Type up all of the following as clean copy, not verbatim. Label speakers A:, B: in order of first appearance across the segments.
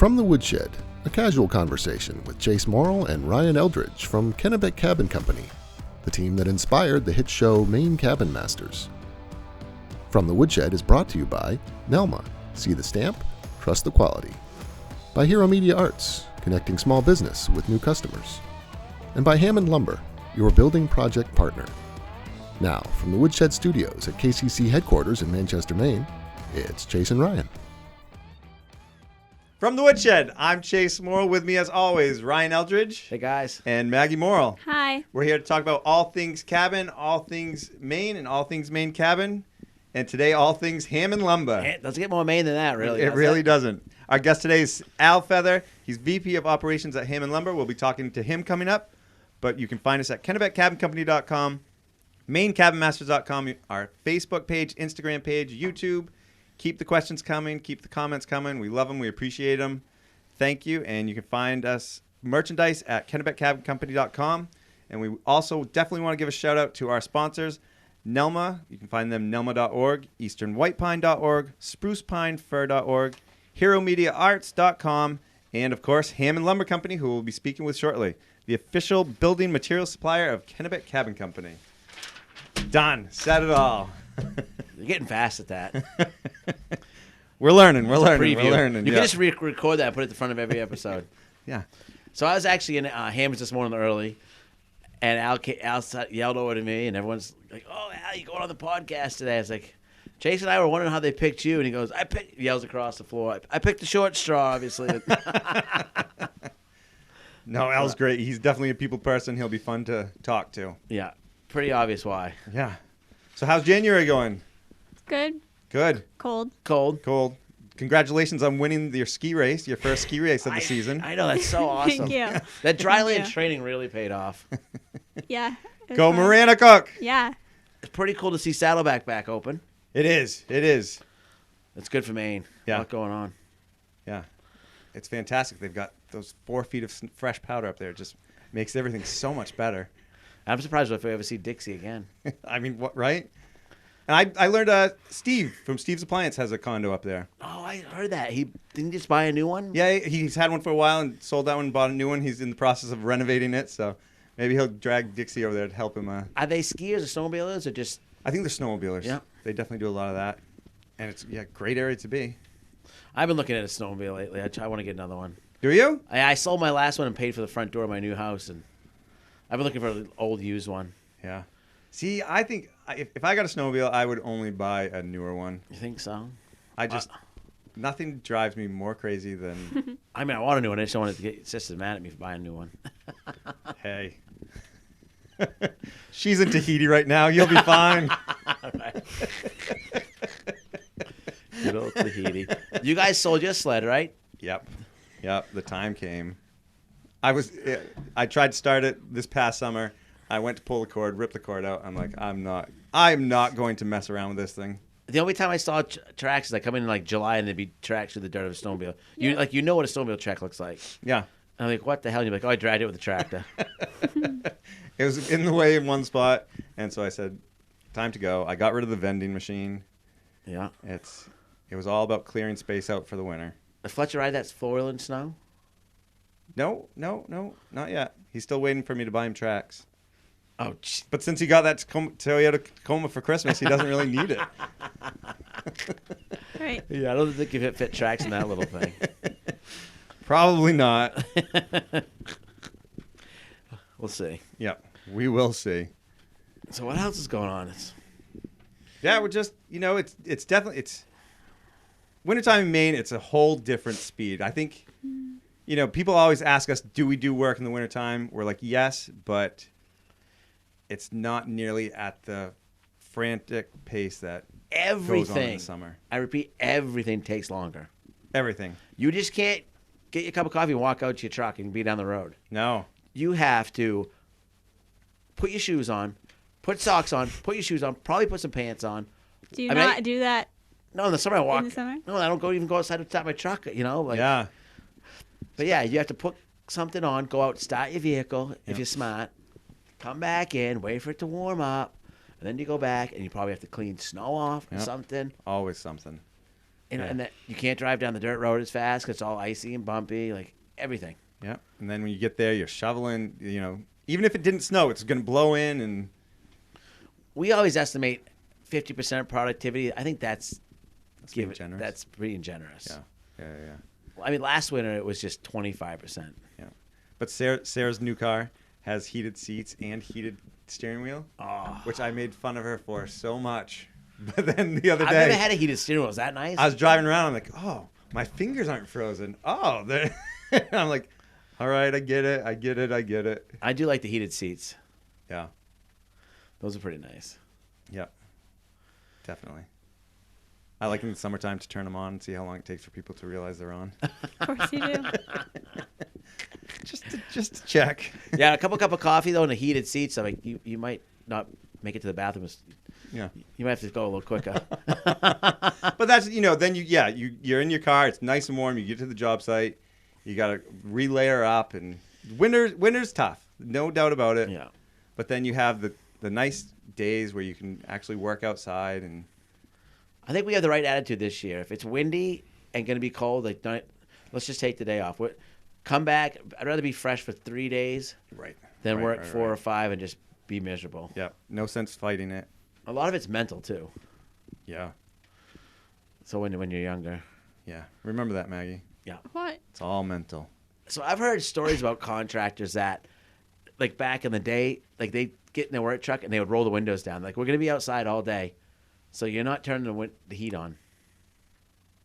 A: From the Woodshed, a casual conversation with Chase Morrill and Ryan Eldridge from Kennebec Cabin Company, the team that inspired the hit show Maine Cabin Masters. From the Woodshed is brought to you by Nelma, see the stamp, trust the quality. By Hero Media Arts, connecting small business with new customers. And by Hammond Lumber, your building project partner. Now, from the Woodshed Studios at KCC headquarters in Manchester, Maine, it's Chase and Ryan.
B: From the Woodshed, I'm Chase Morrill. With me, as always, Ryan Eldridge.
C: Hey, guys.
B: And Maggie Morrill.
D: Hi.
B: We're here to talk about all things cabin, all things Maine, and all things Maine cabin. And today, all things Hammond Lumber.
C: It doesn't get more Maine than that, really.
B: It really doesn't. Our guest today is Al Feather. He's VP of Operations at Hammond Lumber. We'll be talking to him coming up. But you can find us at KennebeCabinCompany.com, MaineCabinMasters.com, our Facebook page, Instagram page, YouTube. Keep the questions coming. Keep the comments coming. We love them. We appreciate them. Thank you. And you can find us merchandise at KennebeCabinCompany.com. And we also definitely want to give a shout out to our sponsors, Nelma. You can find them nelma.org, easternwhitepine.org, sprucepinefir.org, HeroMediaArts.com, and, of course, Hammond Lumber Company, who we'll be speaking with shortly, the official building material supplier of Kennebec Cabin Company. Done. Said it all.
C: You're getting fast at that.
B: We're learning.
C: You
B: Yeah.
C: can just record that and put it at the front of every episode.
B: Yeah.
C: So I was actually in Hammond's this morning early, and Al yelled over to me, and everyone's like, "Oh, Al, you going on the podcast today?" I was like, Chase and I were wondering how they picked you, and he goes, yells across the floor, I picked the short straw, obviously.
B: No, Al's great. He's definitely a people person. He'll be fun to talk to.
C: Yeah, pretty obvious why.
B: Yeah. So how's January going?
D: Good.
B: Good.
D: Cold.
B: Cold. Congratulations on winning your ski race, your first ski race of the season.
C: I know, that's so awesome.
D: Thank you.
C: That dry land training really paid off.
D: Yeah.
B: Go Marana Cook.
D: Yeah.
C: It's pretty cool to see Saddleback back open.
B: It is.
C: It's good for Maine.
B: Yeah.
C: A lot going on.
B: Yeah. It's fantastic. They've got those 4 feet of fresh powder up there. It just makes everything so much better.
C: I'm surprised if we ever see Dixie again.
B: I mean, what, right? And I learned Steve from Steve's Appliance has a condo up there.
C: Oh, I heard that. He didn't just buy a new one?
B: Yeah, he's had one for a while and sold that one and bought a new one. He's in the process of renovating it, so maybe he'll drag Dixie over there to help him.
C: Are they skiers or snowmobilers or just...
B: I think they're snowmobilers.
C: Yeah.
B: They definitely do a lot of that. And it's great area to be.
C: I've been looking at a snowmobile lately. I want to get another one.
B: Do you?
C: I sold my last one and paid for the front door of my new house, and I've been looking for an old used one.
B: Yeah. See, I think if I got a snowmobile, I would only buy a newer one.
C: You think so?
B: Nothing drives me more crazy than...
C: I mean, I want a new one. I just don't want it to get sisters mad at me for buying a new one.
B: Hey. She's in Tahiti right now. You'll be fine.
C: Good old Tahiti. You guys sold your sled, right?
B: Yep. The time came. I tried to start it this past summer. I went to pull the cord, rip the cord out. I'm like, I'm not going to mess around with this thing.
C: The only time I saw tracks is I come in like July and there'd be tracks through the dirt of a snowmobile. Yeah. You know what a snowmobile track looks like.
B: Yeah.
C: And I'm like, what the hell? And you're like, oh, I dragged it with a tractor.
B: It was in the way in one spot, and so I said, time to go. I got rid of the vending machine.
C: Yeah.
B: It was all about clearing space out for the winter.
C: Does Fletcher ride that four-wheel in snow?
B: No, not yet. He's still waiting for me to buy him tracks.
C: Oh,
B: but since he got that Toyota Tacoma for Christmas, he doesn't really need it.
D: Right.
C: Yeah, I don't think you fit tracks in that little thing.
B: Probably not.
C: We'll see.
B: Yep, we will see.
C: So what else is going on?
B: We're just, it's definitely, wintertime in Maine, it's a whole different speed. I think, people always ask us, do we do work in the wintertime? We're like, yes, but it's not nearly at the frantic pace that goes on in the summer.
C: I repeat, everything takes longer.
B: Everything.
C: You just can't get your cup of coffee and walk out to your truck and be down the road.
B: No.
C: You have to put your shoes on, put socks on, put your shoes on, probably put some pants on.
D: Do you not do that?
C: No, in the summer I walk.
D: In the summer?
C: No, I don't even go outside to start my truck,
B: Yeah.
C: But yeah, you have to put something on, go out, start your vehicle if you're smart, come back in, wait for it to warm up, and then you go back and you probably have to clean snow off or something.
B: Always something.
C: You know,
B: Yeah.
C: and that you can't drive down the dirt road as fast because it's all icy and bumpy, like everything.
B: Yeah. And then when you get there, you're shoveling, even if it didn't snow, it's going to blow in. And
C: We always estimate 50% productivity. I think that's
B: being generous.
C: That's pretty generous.
B: Yeah.
C: I mean, last winter it was just 25%.
B: Yeah. But Sarah's new car has heated seats and heated steering wheel, which I made fun of her for so much. But then the other
C: I've
B: day,
C: never had a heated steering wheel. Is that nice?
B: I was driving around. I'm like, oh, my fingers aren't frozen. Oh, I'm like, all right, I get it.
C: I do like the heated seats.
B: Yeah.
C: Those are pretty nice.
B: Yep. Definitely. I like in the summertime to turn them on and see how long it takes for people to realize they're on.
D: Of course you do.
B: just to check.
C: Yeah, a cup of coffee though, and the heated seats. I mean, you might not make it to the bathroom.
B: Yeah.
C: You might have to go a little quicker.
B: But that's then you're in your car. It's nice and warm. You get to the job site. You got to relayer up, and winter's tough, no doubt about it.
C: Yeah.
B: But then you have the nice days where you can actually work outside and.
C: I think we have the right attitude this year. If it's windy and going to be cold, let's just take the day off. Come back. I'd rather be fresh for 3 days than work 4 or 5 and just be miserable.
B: Yeah, no sense fighting it.
C: A lot of it's mental too.
B: Yeah.
C: So when you're younger.
B: Yeah. Remember that, Maggie.
C: Yeah.
D: What?
B: It's all mental.
C: So I've heard stories about contractors that, like back in the day, like they get in their work truck and they would roll the windows down. Like, we're going to be outside all day, so you're not turning the heat on.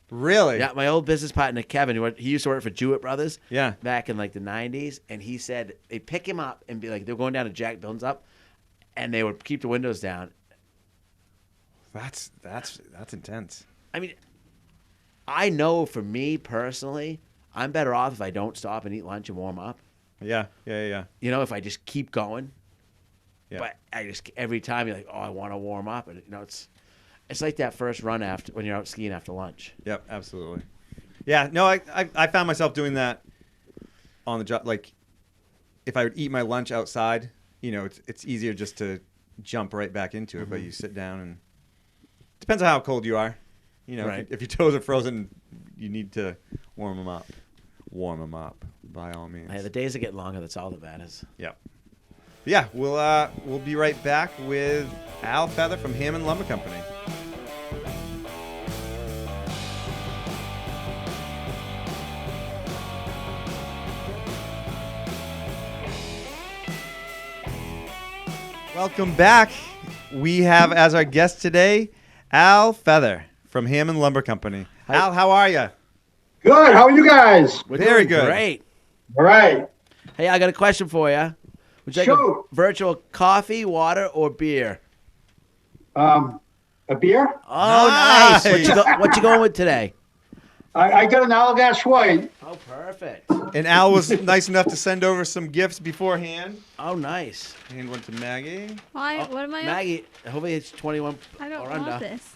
B: Really?
C: Yeah, my old business partner, Kevin, he used to work for Jewett Brothers
B: Yeah.
C: back in like the 90s, and he said they'd pick him up and be like, they were going down to jack buildings up, and they would keep the windows down.
B: That's intense.
C: I mean, I know for me personally, I'm better off if I don't stop and eat lunch and warm up.
B: Yeah.
C: You know, if I just keep going.
B: Yeah.
C: But every time you're like, oh, I want to warm up, and it's like that first run when you're out skiing after lunch.
B: Yep, absolutely. Yeah, no, I found myself doing that on the job. Like, if I would eat my lunch outside, it's easier just to jump right back into it.
C: Mm-hmm.
B: But you sit down, and depends on how cold you are.
C: Right.
B: If your toes are frozen, you need to warm them up. Warm them up, by all means.
C: Hey, the days are getting longer. That's all that matters.
B: Yep. Yeah, we'll be right back with Al Feather from Hammond Lumber Company. Welcome back. We have as our guest today Al Feather from Hammond Lumber Company.
C: Hi.
B: Al, how are you?
E: Good. How are you guys?
C: We're
B: Very
C: doing
B: good.
C: Great.
E: All right.
C: Hey, I got a question for you. Would you like a
E: Shoot.
C: virtual coffee, water, or beer?
E: A beer?
C: Oh,
B: Nice.
C: nice. What you going with today?
E: I got an Allagash White.
C: Oh, perfect.
B: And Al was nice enough to send over some gifts beforehand.
C: Oh, nice.
B: Hand one to Maggie.
D: Why?
C: Oh,
D: What am I?
C: Maggie, hopefully it's 21
D: I don't
C: or
D: want
C: under.
D: this.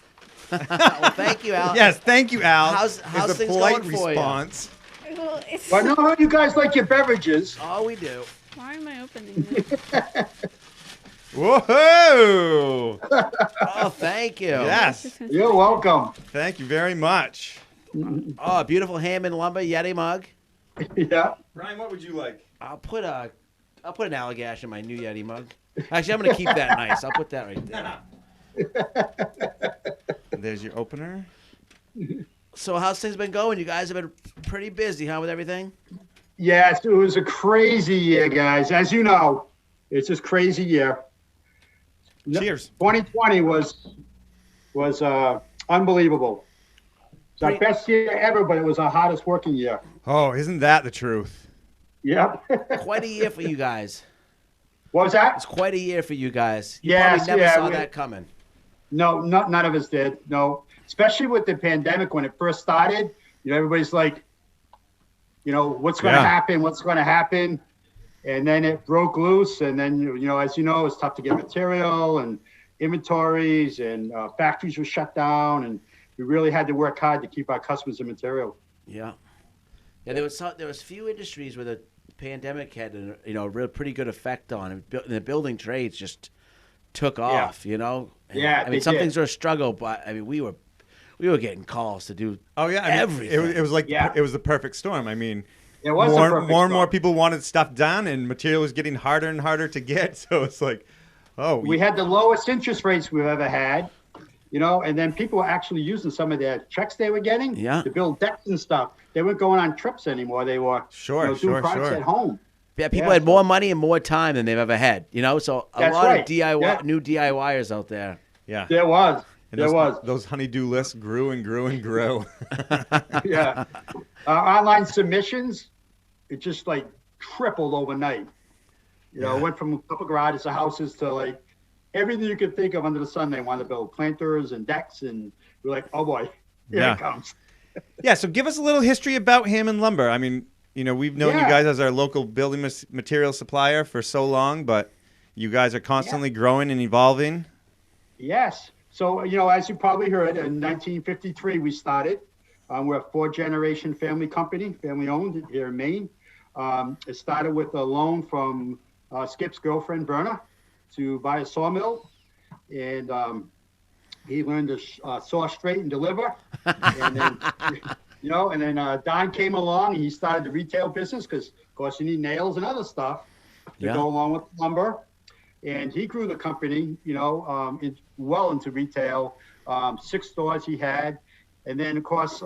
C: Well, thank you, Al.
B: Yes, thank you, Al.
C: How's
B: is the
C: things
B: polite
C: going for you?
B: response.
D: Well, it's,
E: Well, I know how you guys like your beverages.
C: Oh, we do.
D: why am I opening this?
B: Whoa!
C: Oh, thank you.
B: Yes,
E: You're welcome.
B: thank you very much.
C: Oh, a beautiful Hammond Lumber Yeti mug.
E: Yeah.
B: Ryan, what would you like?
C: I'll put an Allagash in my new Yeti mug. Actually, I'm going to keep that nice. I'll put that right there.
B: There's your opener.
C: So how's things been going? You guys have been pretty busy, huh, with everything?
E: Yes, it was a crazy year, guys. As you know, it's just crazy year.
B: Cheers.
E: 2020 was unbelievable. It's our
C: Pretty-
E: best year ever, but it was our hardest working year.
B: Oh, isn't that the truth?
E: Yep.
C: Quite a year for you guys.
E: What was that?
C: It's quite a year for you guys. You
E: Yes,
C: probably never
E: yeah,
C: saw
E: we-
C: that coming.
E: No, none of us did. No, especially with the pandemic when it first started. Everybody's like, what's going to
B: Yeah.
E: happen? What's going to happen? And then it broke loose. And then, as you know, it's tough to get material and inventories, and factories were shut down, and we really had to work hard to keep our customers in material.
C: Yeah. Yeah, there was few industries where the pandemic had a real pretty good effect on it. And the building trades just took off, And,
E: Yeah,
C: I mean,
E: they
C: some
E: did.
C: things are a struggle, but I mean, we we were getting calls to do.
B: Oh yeah, I mean,
C: everything.
B: It was like
E: Yeah.
B: it was the perfect storm. I mean,
E: It was
B: more
E: a perfect
B: and more
E: storm.
B: people wanted stuff done, and material was getting harder and harder to get. So it's like,
E: We had the lowest interest rates we've ever had, and then people were actually using some of their checks they were getting to build decks and stuff. They weren't going on trips anymore. They were doing projects at home.
C: Yeah, people had more money and more time than they've ever had. So a
E: That's
C: lot
E: right.
C: of DIY,
E: Yeah.
C: new DIYers out there.
B: yeah,
E: There was.
B: and
E: There was.
B: those honeydew lists grew and grew and grew.
E: Yeah. Online submissions, it just like tripled overnight. It went from a couple garages to houses to like everything you could think of under the sun. They wanted to build planters and decks, and we're like, oh boy, here it comes.
B: Yeah, so give us a little history about Hammond Lumber. I mean, we've known you guys as our local building material supplier for so long, but you guys are constantly growing and evolving.
E: Yes. So, as you probably heard, in 1953 we started. We're a 4th-generation family company, family-owned here in Maine. It started with a loan from Skip's girlfriend, Verna, to buy a sawmill. And he learned to saw straight and deliver. And then, Don came along and he started the retail business because, of course, you need nails and other stuff to go along with lumber. And he grew the company, well into retail. 6 stores he had. And then, of course,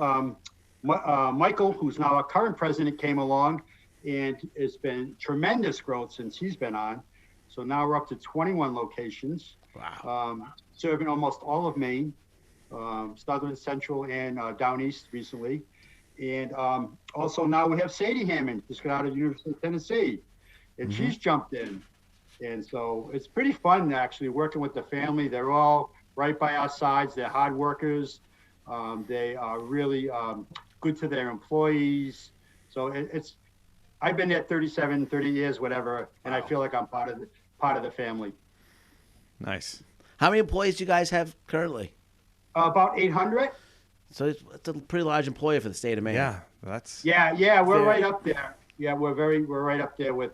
E: Michael, who's now our current president, came along, and it's been tremendous growth since he's been on. So now we're up to 21 locations.
C: Wow.
E: Serving almost all of Maine, southern, central, and down east recently. And also now we have Sadie Hammond, just got out of the University of Tennessee, and she's jumped in. And so it's pretty fun, actually, working with the family. They're all right by our sides. They're hard workers. They are really good to their employees. So I've been there 37, 30 years, whatever, and I feel like I'm part of the family.
B: Nice.
C: How many employees do you guys have currently?
E: About 800.
C: So it's a pretty large employer for the state of Maine.
B: Yeah, that's
E: We're right up there. Yeah, we're right up there with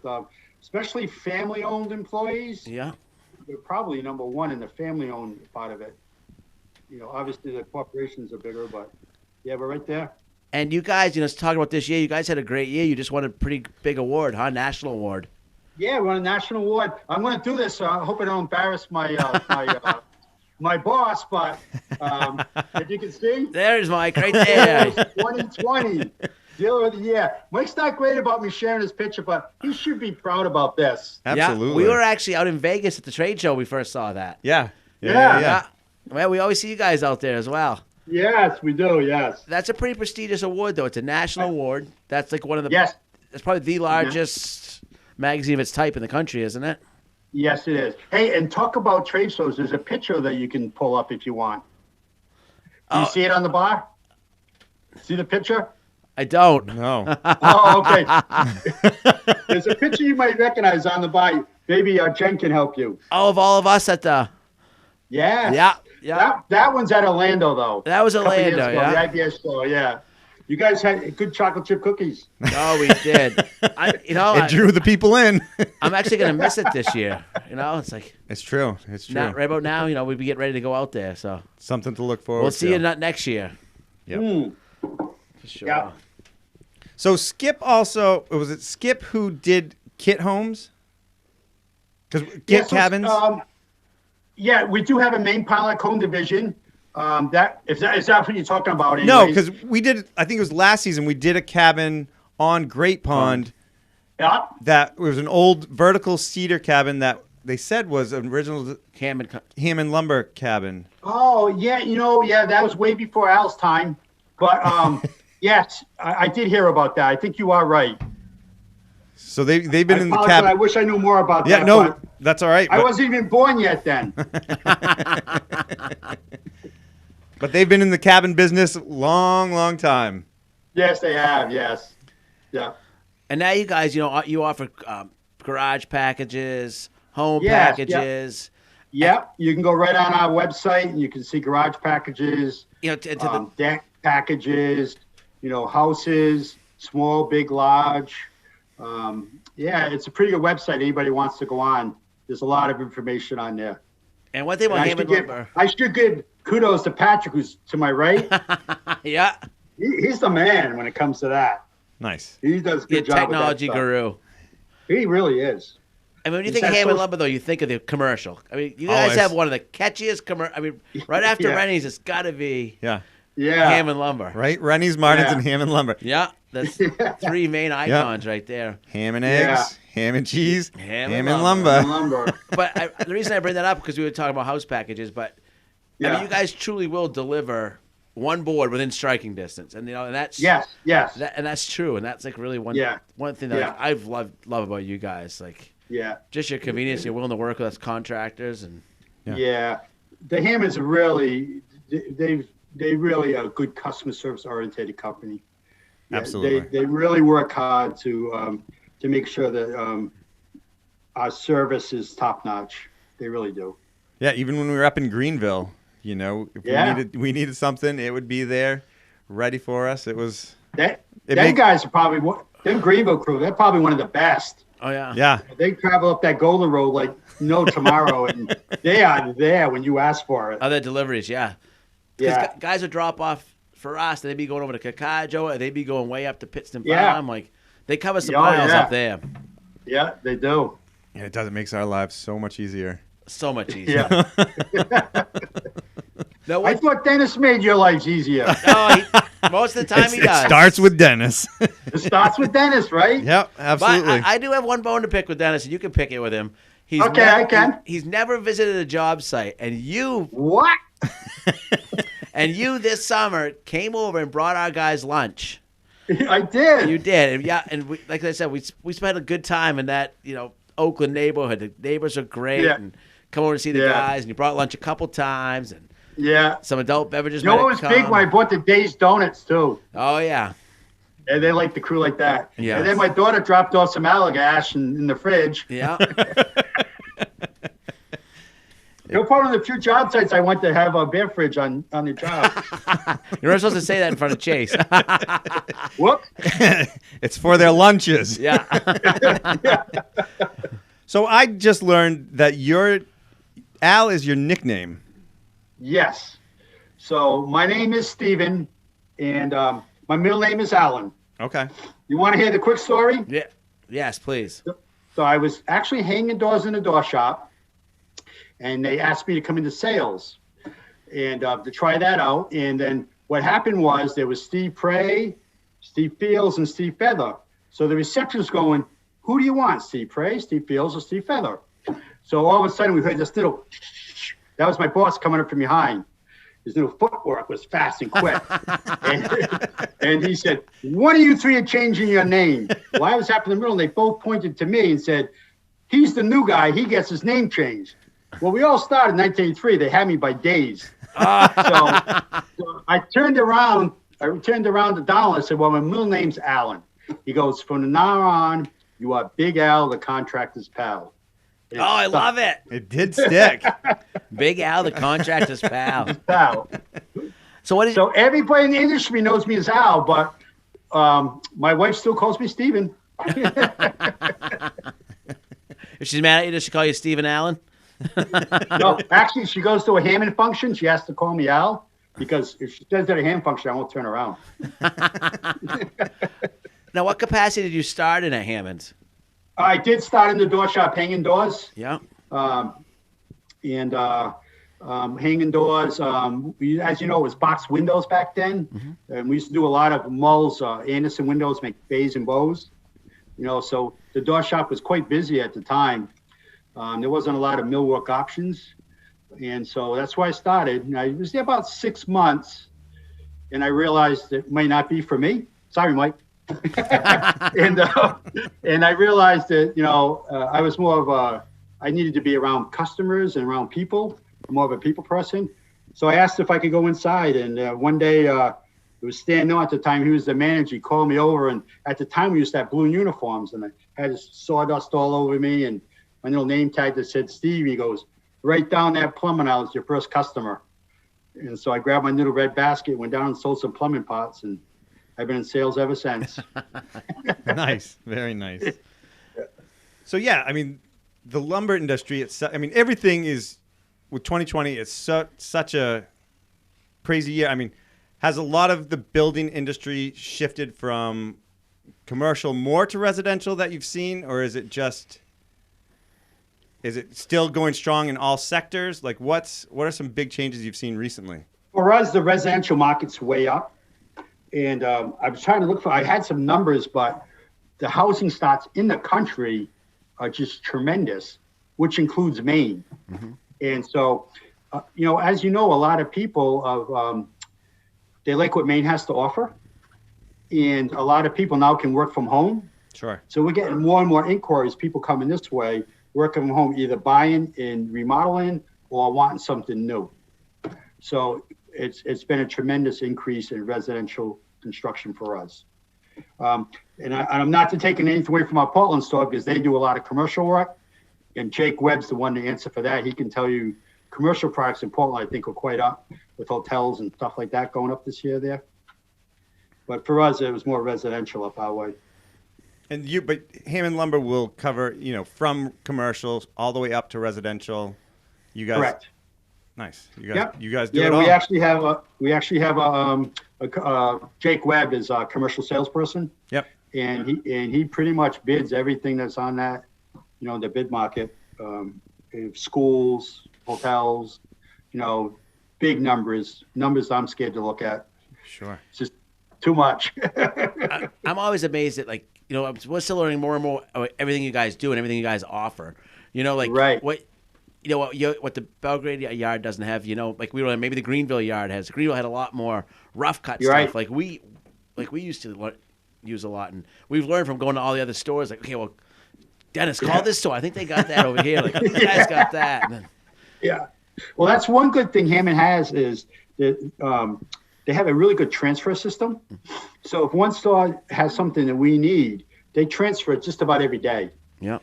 E: especially family-owned employees.
C: Yeah.
E: We're probably number one in the family-owned part of it. Obviously the corporations are bigger, but yeah, we're right there.
C: And you guys, talking about this year, you guys had a great year. You just won a pretty big award, huh? National award.
E: Yeah, we won a national award. I'm going to do this. I hope I don't embarrass my my boss, but if you can see.
C: There's Mike right there.
E: 2020 Dealer of the Year. Mike's not great about me sharing his picture, but he should be proud about this.
B: absolutely.
C: Yeah, we were actually out in Vegas at the trade show. We first saw that.
B: Yeah.
C: Well, we always see you guys out there as well.
E: Yes, we do. Yes.
C: That's a pretty prestigious award, though. It's a national award. That's like one of the.
E: Yes.
C: It's probably the largest magazine of its type in the country, isn't it?
E: Yes, it is. Hey, and talk about trade shows. There's a picture that you can pull up if you want. Do you see it on the bar? See the picture?
C: I don't.
B: No.
E: Oh, okay. There's a picture you might recognize on the bar. Maybe Jen can help you.
C: Oh, of all of us at the.
E: Yeah.
C: Yeah.
E: That one's at Orlando, though.
C: That was
E: A couple years
C: Orlando,
E: ago,
C: yeah.
E: The IBS store, yeah. You guys had good chocolate chip cookies.
C: Oh, we did.
B: It drew the people in.
C: I'm actually going to miss it this year. It's like.
B: It's true. It's true.
C: Right about now, we'd be getting ready to go out there. So
B: Something to look forward
C: we'll
B: to.
C: see you next year.
B: Yep.
C: For sure.
E: Yeah.
B: So Skip also, was it Skip who did Kit Homes? Because Kit Cabins?
E: Yeah, we do have a Maine Pilot Home division. Is that what you're talking about? Anyways?
B: No, because we did, I think it was last season, we did a cabin on Great Pond.
E: Yeah.
B: That was an old vertical cedar cabin that they said was an original Hammond Lumber cabin.
E: Oh, yeah, that was way before Al's time. But yes, I did hear about that. I think you are right.
B: So they've been in the
E: I
B: cabin.
E: wish I knew more about that.
B: Yeah, no,
E: but
B: that's all right.
E: I wasn't even born yet then.
B: But they've been in the cabin business long, long time.
E: Yes, they have. Yes. Yeah.
C: And now you guys, you offer garage packages, home
E: Yes,
C: packages.
E: Yep. You can go right on our website and you can see garage packages, deck packages, houses, small, big, large. It's a pretty good website. Anybody wants to go on. There's a lot of information on there.
C: And one thing about Hammond Lumber.
E: I should give kudos to Patrick, who's to my right.
C: Yeah.
E: He's the man when it comes to that.
B: Nice.
E: He does a
C: You're
E: good
C: a
E: job.
C: technology
E: with that
C: guru.
E: stuff. He really is.
C: I mean, when you
E: He's
C: think of
E: that
C: Hammond
E: social-
C: Lumber, though, you think of the commercial. I mean, you guys
B: Always.
C: have one of the catchiest commercials. I mean, right after
E: Yeah.
C: Rennie's, it's got to be
B: Yeah.
E: Yeah.
C: Hammond Lumber.
B: Right? Rennie's, Martin's,
E: Yeah.
B: and Hammond Lumber.
C: Yeah, that's three main icons right there.
B: Ham and
E: Yeah.
B: eggs, ham and cheese,
C: Ham
B: ham
C: and
B: and
C: lumber.
B: lumber.
E: Lumber.
C: But the reason I bring that up because we were talking about house packages, but I
E: Yeah.
C: mean, you guys truly will deliver one board within striking distance, and and that's
E: Yes.
C: and that's true, and that's like really one thing that
E: Yeah.
C: I've love about you guys, like
E: Yeah.
C: just your convenience. You're willing to work with us contractors, and
E: Yeah. The Hammonds are really, they really are a good customer service oriented company. Yeah,
B: Absolutely.
E: They really work hard to make sure that our service is top notch. They really do.
B: Yeah, even when we were up in Greenville, you know, if
E: Yeah.
B: we needed something, it would be there, ready for us. It was. Them
E: Guys are probably them Greenville crew. They're probably one of the best.
C: oh yeah,
B: Yeah.
E: They travel up that Golden Road like no tomorrow, and they are there when you ask for it.
C: other deliveries, yeah. Because
E: Yeah.
C: guys would drop off for us, they'd be going over to Kakajo, or they'd be going way up to Pittston
E: Yeah.
C: Farm. Like they cover some
E: Oh,
C: miles
E: yeah.
C: up there.
E: Yeah, they do.
B: And it does. It makes our lives so much easier.
C: So much easier.
E: Yeah.
C: Now,
E: I
C: what,
E: thought Dennis made your lives easier.
C: most of the time he
B: It
C: does.
B: starts with Dennis.
E: It starts with Dennis, right?
B: Yep,
C: But
B: absolutely.
C: I do have one bone to pick with Dennis, and you can pick it with him. He's
E: Okay, I can.
C: He's never visited a job site, and you
E: What?
C: this summer came over and brought our guys lunch.
E: I did.
C: You did, and yeah, and we, like I said, we spent a good time in that Oakland neighborhood. The neighbors are great,
E: Yeah.
C: and come over to see the
E: Yeah.
C: guys. And you brought lunch a couple times, and
E: Yeah.
C: some adult beverages.
E: You know
C: might
E: what was
C: have
E: big
C: come.
E: when I bought the Days Donuts too.
C: Oh yeah,
E: And they like the crew like that.
C: Yes.
E: And then my daughter dropped off some Allagash in the fridge.
C: yeah.
E: You're part of the few job sites I went to have a beer fridge on the job.
C: You're not supposed to say that in front of Chase.
E: Whoop.
B: It's for their lunches.
C: yeah.
B: So I just learned that Al is your nickname.
E: Yes. So my name is Steven, and my middle name is Alan.
B: Okay.
E: You want to hear the quick story?
C: Yeah. Yes, please.
E: So I was actually hanging doors in the door shop, and they asked me to come into sales and to try that out. And then what happened was there was Steve Prey, Steve Fields, and Steve Feather. So the receptionist going, who do you want, Steve Prey, Steve Fields, or Steve Feather? So all of a sudden we heard this little, that was my boss coming up from behind. His little footwork was fast and quick. and he said, one of you three are changing your name. Well, I was up in the middle, and they both pointed to me and said, he's the new guy. He gets his name changed. Well, we all started in 1983. They had me by days. So I turned around to Donald. I said, well, my middle name's Alan. He goes, from now on, you are Big Al, the contractor's pal.
C: Oh, I love it.
B: It did stick.
C: Big Al, the contractor's pal.
E: Pal.
C: So what is?
E: So everybody in the industry knows me as Al, but my wife still calls me Steven.
C: If she's mad at you, does she call you Stephen Allen?
E: No, actually, she goes to a Hammond function. She has to call me Al because if she says at a Hammond function, I won't turn around.
C: Now, what capacity did you start in at Hammond's?
E: I did start in the door shop hanging doors.
C: Yeah.
E: Hanging doors. As you know, it was box windows back then.
C: Mm-hmm.
E: And we used to do a lot of mulls, Anderson windows, make bays and bows. So the door shop was quite busy at the time. There wasn't a lot of millwork options. And so that's why I started. And I was there about 6 months, and I realized it might not be for me. Sorry, Mike. and I realized that, I was more of I needed to be around customers and around people. I'm more of a people person. So I asked if I could go inside. And one day, it was Stan Noah at the time. He was the manager. He called me over. And at the time, we used to have blue uniforms. And I had sawdust all over me. And my little name tag that said Steve. He goes, write down that plumbing. I was your first customer. And so I grabbed my little red basket, went down and sold some plumbing pots. And I've been in sales ever since.
B: Nice. Very nice. So, yeah, I mean, the lumber industry, everything is, with 2020, it's such a crazy year. I mean, has a lot of the building industry shifted from commercial more to residential that you've seen, or is it still going strong in all sectors? Like, what are some big changes you've seen recently?
E: For us, the residential market's way up. And I was trying to look I had some numbers, but the housing starts in the country are just tremendous, which includes Maine. Mm-hmm. And so, as you know, a lot of people, they like what Maine has to offer. And a lot of people now can work from home.
B: Sure. So
E: we're getting more and more inquiries, people coming this way, working from home, either buying and remodeling or wanting something new. So it's been a tremendous increase in residential construction for us. And I'm not to take anything away from our Portland store because they do a lot of commercial work. And Jake Webb's the one to answer for that. He can tell you commercial products in Portland, I think, are quite up with hotels and stuff like that going up this year there. But for us, it was more residential up our way.
B: But Hammond Lumber will cover, from commercials all the way up to residential. You guys,
E: correct?
B: Nice.
E: Yep.
B: You guys do it all.
E: We actually have Jake Webb is a commercial salesperson.
B: Yep.
E: And he pretty much bids everything that's on that, the bid market, schools, hotels, big numbers I'm scared to look at.
B: Sure.
E: It's just too much.
C: I'm always amazed at we're still learning more and more about everything you guys do and everything you guys offer.
E: Right.
C: What the Belgrade yard doesn't have. We don't have, maybe the Greenville yard has. Greenville had a lot more rough cut
E: You're
C: stuff.
E: right.
C: We used to use a lot, and we've learned from going to all the other stores. Like, okay, well, Dennis, call this store. I think they got that over here. Like, you guys got that. And then,
E: yeah. Well, that's one good thing Hammond has is that they have a really good transfer system. So if one store has something that we need, they transfer it just about every day.
C: Yeah.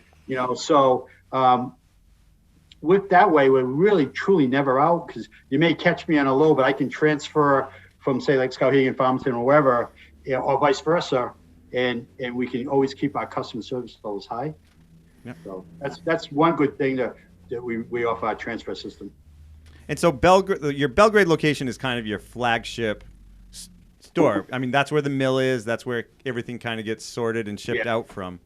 E: So with that way, we're really truly never out because you may catch me on a low, but I can transfer from, say, like Skowhegan, Farmington, or wherever, or vice versa, and we can always keep our customer service levels high.
B: Yeah.
E: So that's one good thing that we offer our transfer system.
B: And so your Belgrade location is kind of your flagship store. I mean, that's where the mill is. That's where everything kind of gets sorted and shipped out from.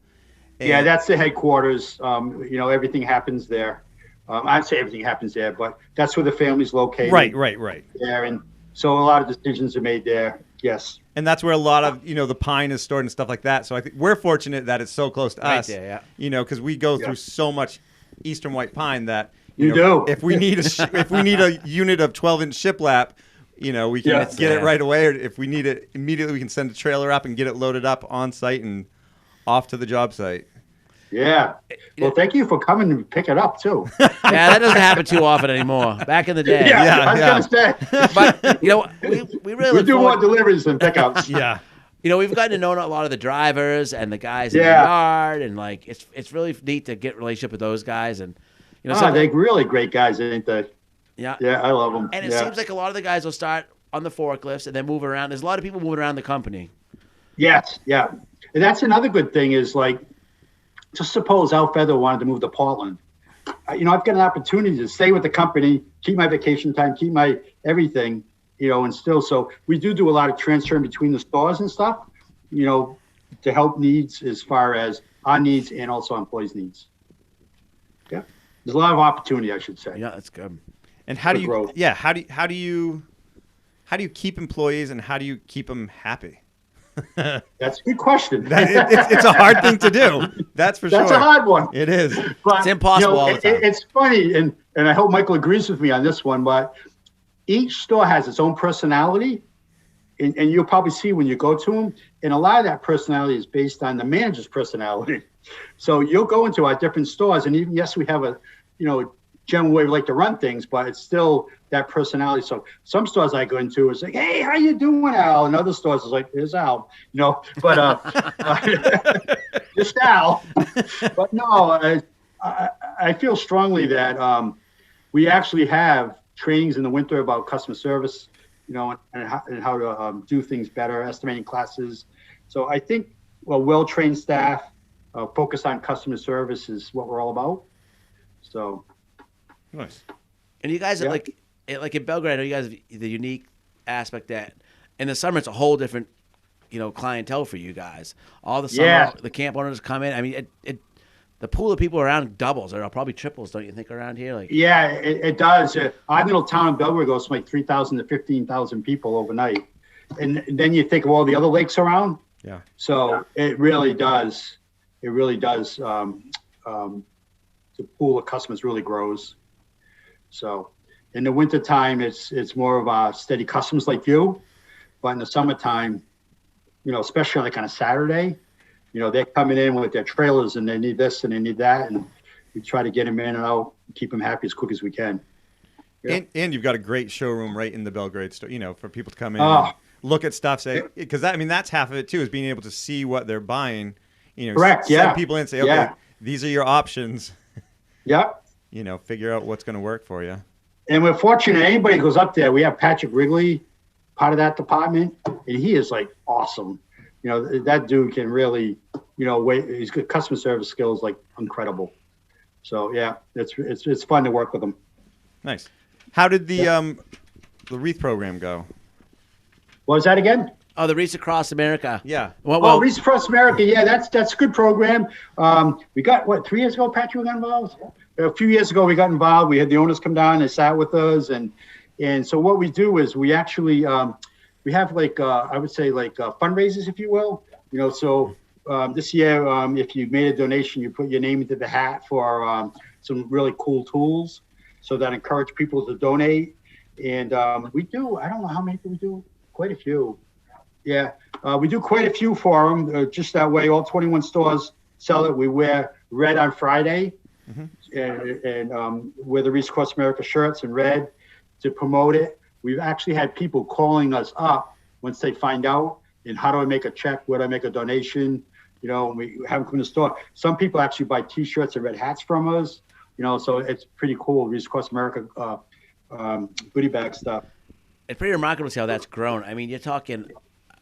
B: And
E: that's the headquarters. Everything happens there. I'd say everything happens there, but that's where the family's located.
B: Right.
E: There, and so a lot of decisions are made there. Yes.
B: And that's where a lot of, the pine is stored and stuff like that. So I think we're fortunate that it's so close to us.
C: There, yeah.
B: Because we go through so much eastern white pine that
E: you do.
B: If we need a unit of 12-inch shiplap, we can get it right away. Or if we need it immediately, we can send a trailer up and get it loaded up on site and off to the job site.
E: Yeah. Well, thank you for coming to pick it up too.
C: Yeah, that doesn't happen too often anymore. Back in the day.
E: Yeah, I was going to say.
C: But we really
E: do more deliveries than pickups.
B: Yeah.
C: We've gotten to know a lot of the drivers and the guys in the yard, and it's really neat to get a relationship with those guys. And
E: they're really great guys, ain't they?
C: Yeah.
E: Yeah, I love them.
C: And it seems like a lot of the guys will start on the forklifts and then move around. There's a lot of people moving around the company.
E: Yes, yeah. And that's another good thing is just suppose Al Feather wanted to move to Portland. I've got an opportunity to stay with the company, keep my vacation time, keep my everything, and still. So we do a lot of transferring between the stores and stuff, to help needs as far as our needs and also employees' needs. Yeah. There's a lot of opportunity, I should say.
C: Yeah, that's good.
B: And how do you keep employees and how do you keep them happy?
E: That's a good question.
B: It's a hard thing to do. That's for sure.
E: That's a hard one.
B: It is.
E: But,
C: it's impossible all the time.
E: It's funny, and I hope Michael agrees with me on this one, but each store has its own personality, and you'll probably see when you go to them, and a lot of that personality is based on the manager's personality. So you'll go into our different stores, and even, yes, we have a, general way we like to run things, but it's still that personality. So some stores I go into is like, hey, how you doing, Al? And other stores is like, here's Al, but just Al. But no, I feel strongly that we actually have trainings in the winter about customer service, and how to do things better, estimating classes. So I think well-trained staff, focus on customer service is what we're all about. So.
B: Nice.
C: And you guys are like in Belgrade, you guys have the unique aspect that in the summer it's a whole different, clientele for you guys. All the summer, the camp owners come in. I mean, the pool of people around doubles or probably triples, don't you think, around here?
E: It does. Our little town in Belgrade goes from like 3,000 to 15,000 people overnight. And then you think of all the other lakes around.
B: Yeah.
E: So it really does. It really does. The pool of customers really grows. So in the wintertime, it's more of a steady customers like you. But in the summertime, especially like on a Saturday, they're coming in with their trailers and they need this and they need that. And we try to get them in and out, keep them happy as quick as we can. Yeah.
B: And you've got a great showroom right in the Belgrade store, for people to come in and look at stuff, say, because that's half of it too, is being able to see what they're buying,
E: Correct.
B: Send people in and say, okay, these are your options.
E: Yep.
B: Figure out what's going to work for you.
E: And we're fortunate anybody goes up there. We have Patrick Wrigley, part of that department, and he is like awesome. That dude can really, he's good customer service skills, like incredible. So yeah, it's fun to work with him.
B: Nice. How did the Wreath program go?
E: What was that again?
C: Oh, the Wreaths Across America.
B: Yeah.
C: Well,
E: Wreaths Across America. Yeah, that's a good program. We got 3 years ago, Patrick got involved. A few years ago, we got involved. We had the owners come down and sat with us, and so what we do is we actually we have I would say fundraisers, if you will. So this year, if you made a donation, you put your name into the hat for some really cool tools, so that encourage people to donate. And we do. I don't know how many we do. Quite a few. Yeah, we do quite a few for them. Just that way, all 21 stores sell it. We wear red on Friday, and wear the Wreaths Across America shirts in red to promote it. We've actually had people calling us up once they find out, and how do I make a check? Where do I make a donation? We have them come to the store. Some people actually buy T-shirts and red hats from us. So it's pretty cool. Wreaths Across America goodie bag stuff.
C: It's pretty remarkable to see how that's grown. I mean, you're talking.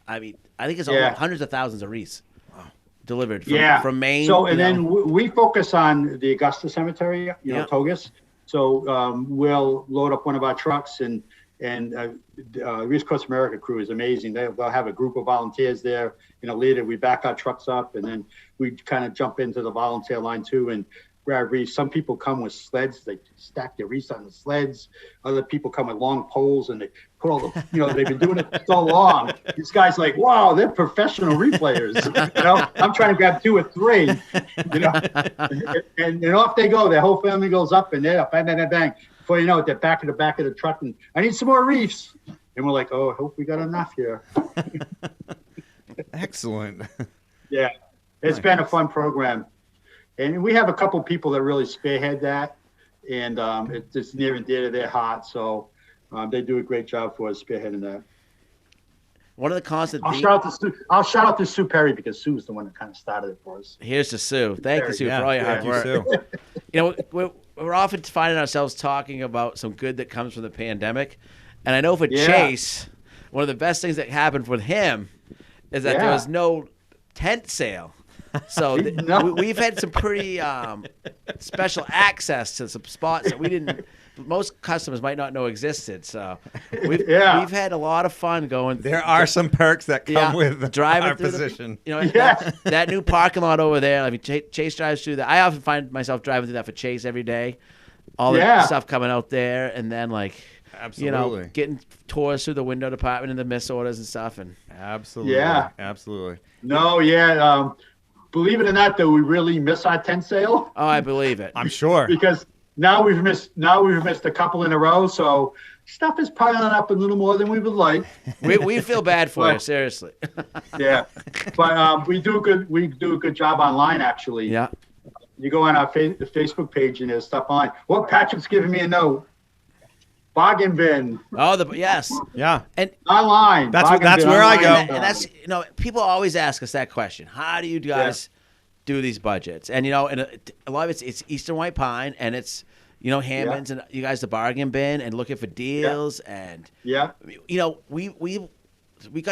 C: I think it's hundreds of thousands of wreaths delivered from Maine.
E: So, and then we focus on the Augusta Cemetery, Togus. So we'll load up one of our trucks, and Wreaths Across America crew is amazing. They'll have a group of volunteers there. Later we back our trucks up, and then we kind of jump into the volunteer line too and grab wreaths. Some people come with sleds. They stack their wreaths on the sleds. Other people come with long poles, and they put all the, they've been doing it so long. These guys like, wow, they're professional wreath players. I'm trying to grab 2 or 3, and off they go. Their whole family goes up, and they're bang, bang, bang, bang. Before you know it, they're back in the back of the truck, and I need some more wreaths. And we're like, oh, I hope we got enough here.
B: Excellent.
E: Yeah, it's been a fun program. And we have a couple people that really spearhead that, and it's near and dear to their heart. So they do a great job for us spearheading that.
C: One of the constant.
E: I'll shout out to Sue Perry, because Sue's the one that kind of started it for us.
C: Here's to Sue. Thank you, Sue, for all your hard work. We're often finding ourselves talking about some good that comes from the pandemic, and I know for Chase, one of the best things that happened with him is that there was no tent sale. So we've had some pretty special access to some spots that most customers might not know existed. So we've had a lot of fun going.
B: There are some perks that come with
C: driving
B: our
C: through
B: position.
C: That new parking lot over there. I mean, Chase drives through that. I often find myself driving through that for Chase every day. All the stuff coming out there, and then
B: absolutely,
C: getting tours through the window department and the miss orders and stuff. And
B: absolutely, absolutely.
E: No, believe it or not, though, we really miss our tent sale.
C: Oh, I believe it.
B: I'm sure.
E: Because now we've missed a couple in a row, so stuff is piling up a little more than we would like.
C: We feel bad for you, seriously.
E: Yeah, but we do a good job online, actually.
C: Yeah.
E: You go on our Facebook page and there's stuff on. Well, Patrick's giving me a note. Bargain bin.
C: Oh, yes.
B: Yeah.
C: And
E: online.
B: That's where I go.
C: And that's people always ask us that question. How do you guys do these budgets? And and a lot of it's Eastern White Pine, and it's Hammond's and you guys the bargain bin and looking for deals and we got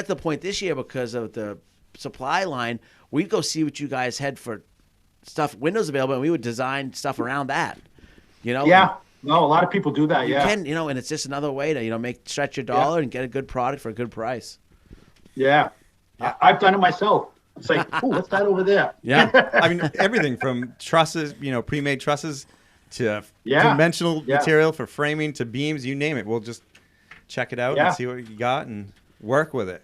C: to the point this year because of the supply line. We'd go see what you guys had for stuff, windows available, and we would design stuff around that.
E: No, a lot of people do that.
C: You
E: Yeah.
C: can, and it's just another way to, stretch your dollar and get a good product for a good price.
E: Yeah. I've done it myself. It's like, ooh, what's that over there?
C: Yeah.
B: I mean, everything from trusses, pre-made trusses to
E: Yeah.
B: conventional
E: Yeah.
B: material for framing to beams, you name it. We'll just check it out
E: Yeah.
B: and see what you got and work with it.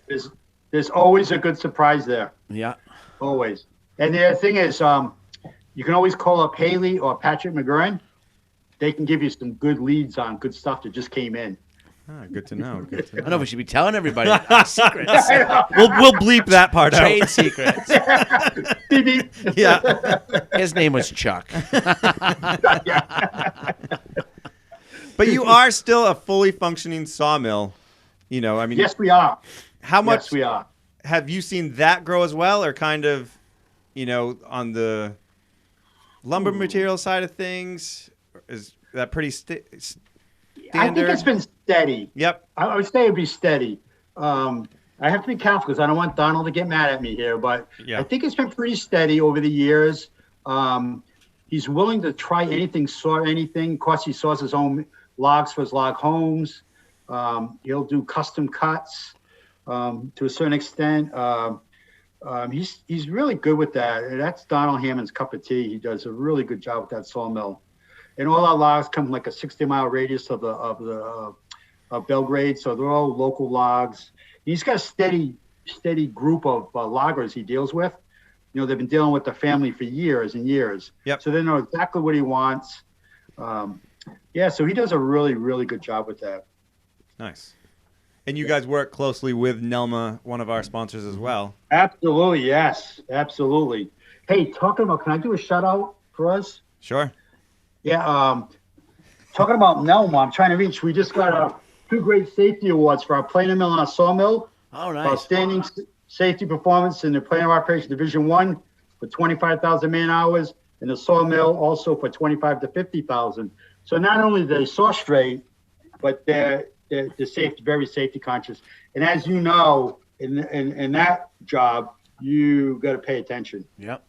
E: There's always a good surprise there.
C: Yeah.
E: Always. And the other thing is, you can always call up Haley or Patrick McGurn. They can give you some good leads on good stuff that just came in.
B: Good to know. Good to
C: I don't know
B: know.
C: if we should be telling everybody secrets.
B: We'll bleep that part out.
C: Trade secrets.
E: Beep, beep.
B: Yeah.
C: His name was Chuck.
B: But you are still a fully functioning sawmill. I mean,
E: Yes, we are.
B: how much
E: Yes, we are.
B: have you seen that grow as well, or kind of, on the lumber material side of things? Is that pretty standard?
E: I think it's been steady.
B: Yep.
E: I would say it'd be steady. I have to be careful because I don't want Donald to get mad at me here, but
B: Yeah.
E: I think it's been pretty steady over the years. He's willing to try anything, saw anything. Of course, he saws his own logs for his log homes. He'll do custom cuts to a certain extent. He's really good with that. That's Donald Hammond's cup of tea. He does a really good job with that sawmill. And all our logs come like a 60-mile radius of Belgrade, so they're all local logs. He's got a steady group of loggers he deals with. They've been dealing with the family for years and years.
B: Yep.
E: So they know exactly what he wants. So he does a really, really good job with that.
B: Nice. And you guys work closely with Nelma, one of our sponsors as well.
E: Absolutely, yes, absolutely. Hey, talking about, can I do a shout out for us?
B: Sure.
E: Yeah, talking about Nelma, I'm trying to reach. We just got 2 great safety awards for our planer mill and our sawmill.
C: Oh, nice.
E: Outstanding safety performance in the planer operation Division 1 for 25,000 man hours, and the sawmill also for 25 to 50,000. So not only do they saw straight, but they're very safety conscious. And as you know, in that job, you got to pay attention.
C: Yep.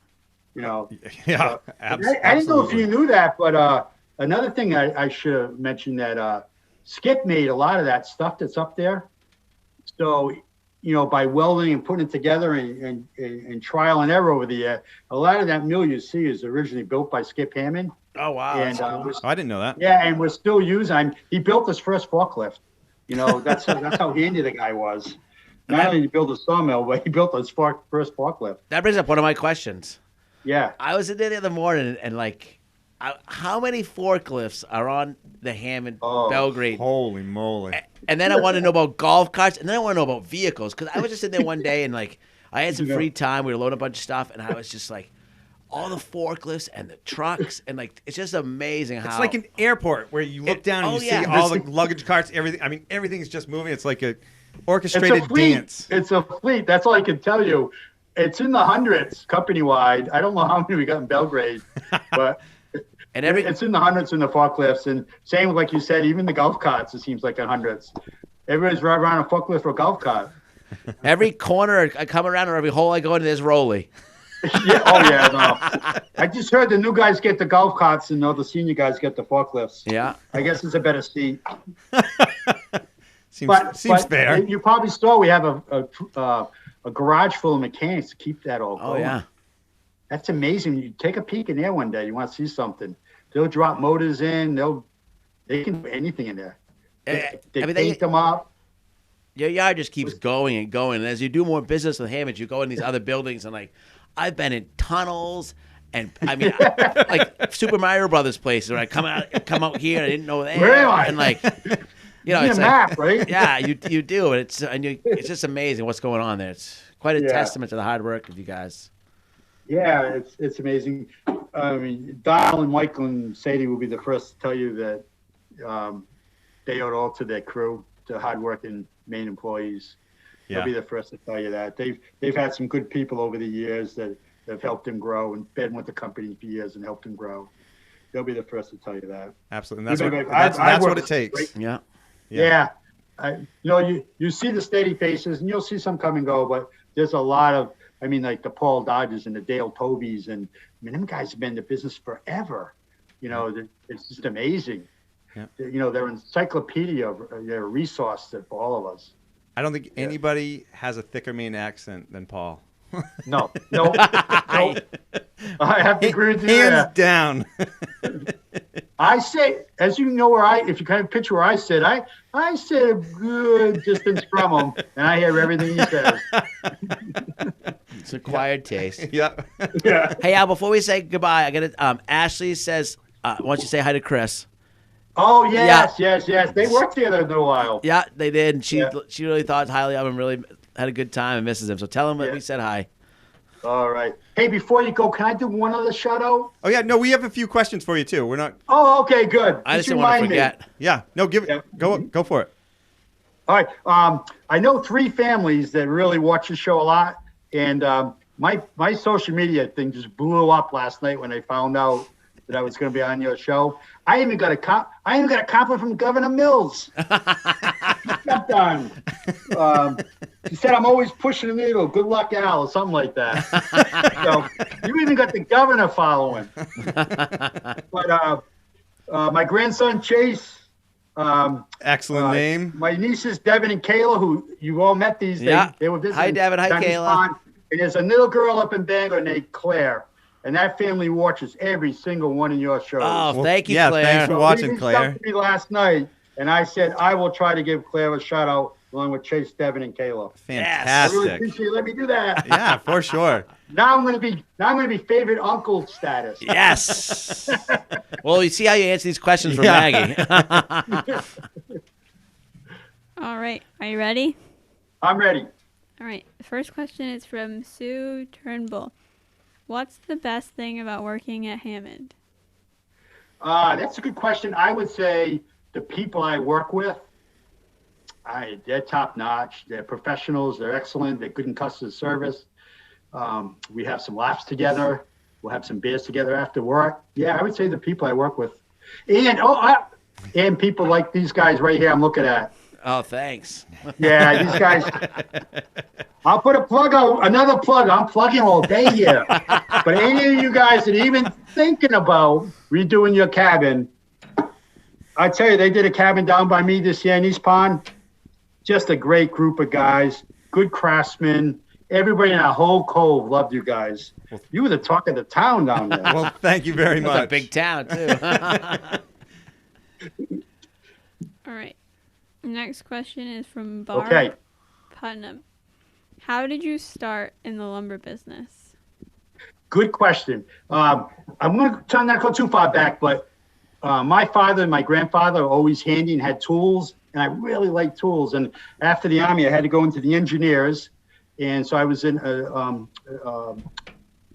B: Yeah.
E: I didn't know if you knew that, but another thing I should have mentioned that Skip made a lot of that stuff that's up there. So, by welding and putting it together and trial and error over the year, a lot of that mill you see is originally built by Skip Hammond.
C: Oh, wow.
E: And
B: I didn't know that.
E: yeah, and we're still using. He built his first forklift. That's how handy the guy was. Not only did he build a sawmill, but he built his first forklift.
C: That brings up one of my questions.
E: Yeah.
C: I was in there the other morning and how many forklifts are on the Hammond Belgrade?
B: Holy moly.
C: And then I want to know about golf carts, and then I want to know about vehicles because I was just in there one day and I had some free time. We were loading a bunch of stuff, and I was just like, all the forklifts and the trucks, and it's just amazing how
B: It's like an airport where you look down and you see all the luggage carts, everything. I mean, everything's just moving. It's like a orchestrated dance.
E: It's a fleet. That's all I can tell you. It's in the hundreds company-wide. I don't know how many we got in Belgrade, but
C: and
E: it's in the hundreds in the forklifts. And same, like you said, even the golf carts, it seems like in hundreds. Everybody's right around a forklift or a golf cart.
C: every corner I come around or every hole I go into, there's Rolly.
E: Yeah. Oh, yeah. No. I just heard the new guys get the golf carts and the senior guys get the forklifts.
C: Yeah.
E: I guess it's a better seat.
B: Seems fair.
E: You probably saw we have a garage full of mechanics to keep that all going.
C: Oh, yeah.
E: That's amazing. You take a peek in there one day. You want to see something. They'll drop motors in. They can do anything in there. They paint them up.
C: Your yard just keeps going and going. And as you do more business with Hammond, you go in these other buildings and I've been in tunnels and like Super Mario Brothers places where I come out here and I didn't know there.
E: Where am I?
C: And
E: You need a map, right?
C: Yeah, you do. And it's just amazing what's going on there. It's quite a testament to the hard work of you guys.
E: Yeah, it's amazing. I mean, Donald and Michael and Sadie will be the first to tell you that they owe it all to their crew, to hardworking Maine employees.
B: Yeah.
E: They'll be the first to tell you that. They've had some good people over the years that have helped them grow and been with the company for years and helped them grow. They'll be the first to tell you that.
B: Absolutely. And that's what it takes.
C: Yeah.
E: Yeah. You see the steady faces, and you'll see some come and go, but there's a lot of, like the Paul Dodgers and the Dale Tobies, and them guys have been in the business forever. It's just amazing. they're encyclopedia, they're a resource for all of us.
B: I don't think anybody has a thicker Maine accent than Paul.
E: No. I have to agree with you there.
B: Hands down.
E: I say, as you know, if you kind of picture where I sit a good distance from him, and I hear everything he says.
C: It's acquired taste.
B: Yeah.
C: Hey, Al, before we say goodbye, I got to. Ashley says, "Why don't you say hi to Chris?"
E: Oh yes. They worked together in a while.
C: Yeah, they did. And she really thought highly of him. Really had a good time and misses him. So tell him that we said hi.
E: All right. Hey, before you go, can I do one other shout out?
B: Oh yeah, no, we have a few questions for you too. We're not.
E: Oh, okay, good.
C: I just didn't want to forget.
B: Yeah, no, go for it.
E: All right. I know 3 families that really watch the show a lot, and my social media thing just blew up last night when I found out that I was going to be on your show. I even got a compliment from Governor Mills. Got done. He said I'm always pushing the needle. Good luck, Al, or something like that. So you even got the governor following. But my grandson Chase.
B: Excellent name.
E: My nieces Devin and Kayla, who you all met these days.
C: Yeah.
E: They were visiting.
C: Hi, Devin. Hi, Kayla.
E: Pond. And there's a little girl up in Bangor named Claire. And that family watches every single one of your shows.
C: Oh, thank you,
B: yeah,
C: Claire.
B: thanks for watching, Claire.
E: He reached out to me last night, and I said I will try to give Claire a shout out along with Chase, Devin, and Kayla.
B: Fantastic.
E: I really appreciate you letting me do that.
B: Yeah, for sure.
E: Now I'm going to be favorite uncle status.
C: Yes. Well, you see how you answer these questions for Maggie.
D: All right. Are you ready?
E: I'm ready.
D: All right. The first question is from Sue Turnbull. What's the best thing about working at Hammond?
E: That's a good question. I would say the people I work with, they're top notch. They're professionals. They're excellent. They're good in customer service. We have some laughs together. We'll have some beers together after work. Yeah, I would say the people I work with, and people like these guys right here I'm looking at.
C: Oh, thanks.
E: Yeah, these guys. I'll put another plug. I'm plugging all day here. But any of you guys that are even thinking about redoing your cabin, I tell you, they did a cabin down by me this year in East Pond. Just a great group of guys, good craftsmen. Everybody in our whole cove loved you guys. You were the talk of the town down there.
B: Well, thank you very
C: That's
B: much.
C: a big town, too.
D: All right. Next question is from Barb Putnam. How did you start in the lumber business?
E: Good question. I'm going to try not to go too far back, but my father and my grandfather were always handy and had tools, and I really liked tools. And after the Army, I had to go into the engineers, and so I was in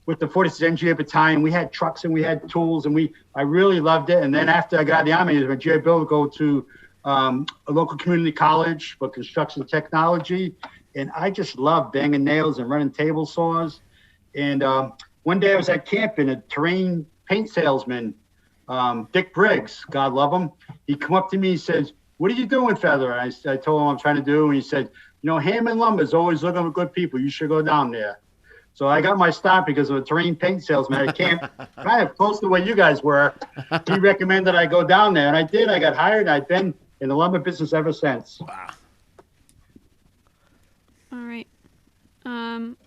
E: with the 46th Engineer Battalion. We had trucks and we had tools, and I really loved it. And then after I got out of the Army, I was Jerry Bill to go to a local community college for construction technology. And I just loved banging nails and running table saws. And one day I was at camp, and a terrain paint salesman, Dick Briggs, God love him, he come up to me, he says, "What are you doing, Feather?" And I told him I'm trying to do, and he said, Hammond Lumber is always looking for good people. You should go down there. So I got my start because of a terrain paint salesman at camp, kind of close to where you guys were. He recommended I go down there, and I did. I got hired, and I've been in the lumber business ever since.
C: Wow.
D: All right.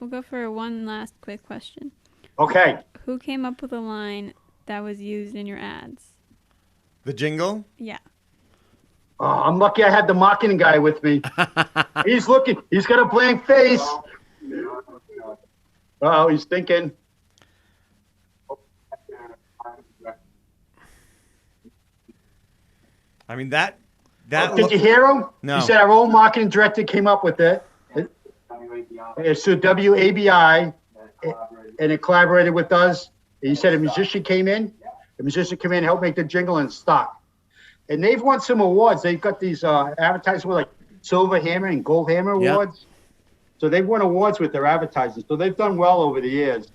D: We'll go for one last quick question.
E: Okay.
D: Who came up with a line that was used in your ads?
B: The jingle?
D: Yeah.
E: Oh, I'm lucky I had the marketing guy with me. He's looking. He's got a blank face. Oh, he's thinking.
B: I mean, that
E: Did you hear him?
B: No.
E: He said our own marketing director came up with it. It's through WABI, and it collaborated with us. And he said a musician came in, and helped make the jingle and stock. And they've won some awards. They've got these advertisements with like Silver Hammer and Gold Hammer awards. So they've won awards with their advertising. So they've done well over the years.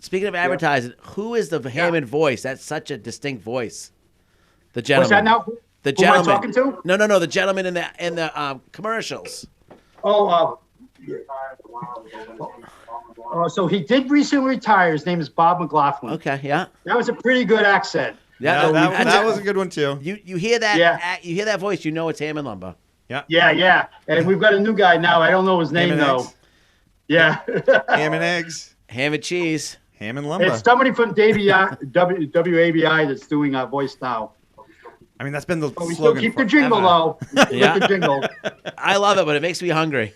C: Speaking of advertising, who is the Hammond voice? That's such a distinct voice. The gentleman.
E: What's that now?
C: The
E: Who am I
C: gentleman.
E: talking to?
C: No. The gentleman in the commercials.
E: So he did recently retire. His name is Bob McLaughlin.
C: Okay, yeah.
E: That was a pretty good accent.
C: Yeah,
B: that was a good one too.
C: You hear that?
E: Yeah.
C: You hear that voice? You know it's Hammond Lumber.
E: Yeah. And we've got a new guy now. I don't know his name, though.
B: Eggs.
E: Yeah.
B: Ham and eggs.
C: Ham and cheese.
B: Hammond Lumber.
E: It's somebody from WABI that's doing our voice now.
B: I mean, that's been the
E: But we
B: slogan
E: still keep the jingle,
B: forever.
E: though.
C: Yeah.
E: With the jingle.
C: I love it, but it makes me hungry.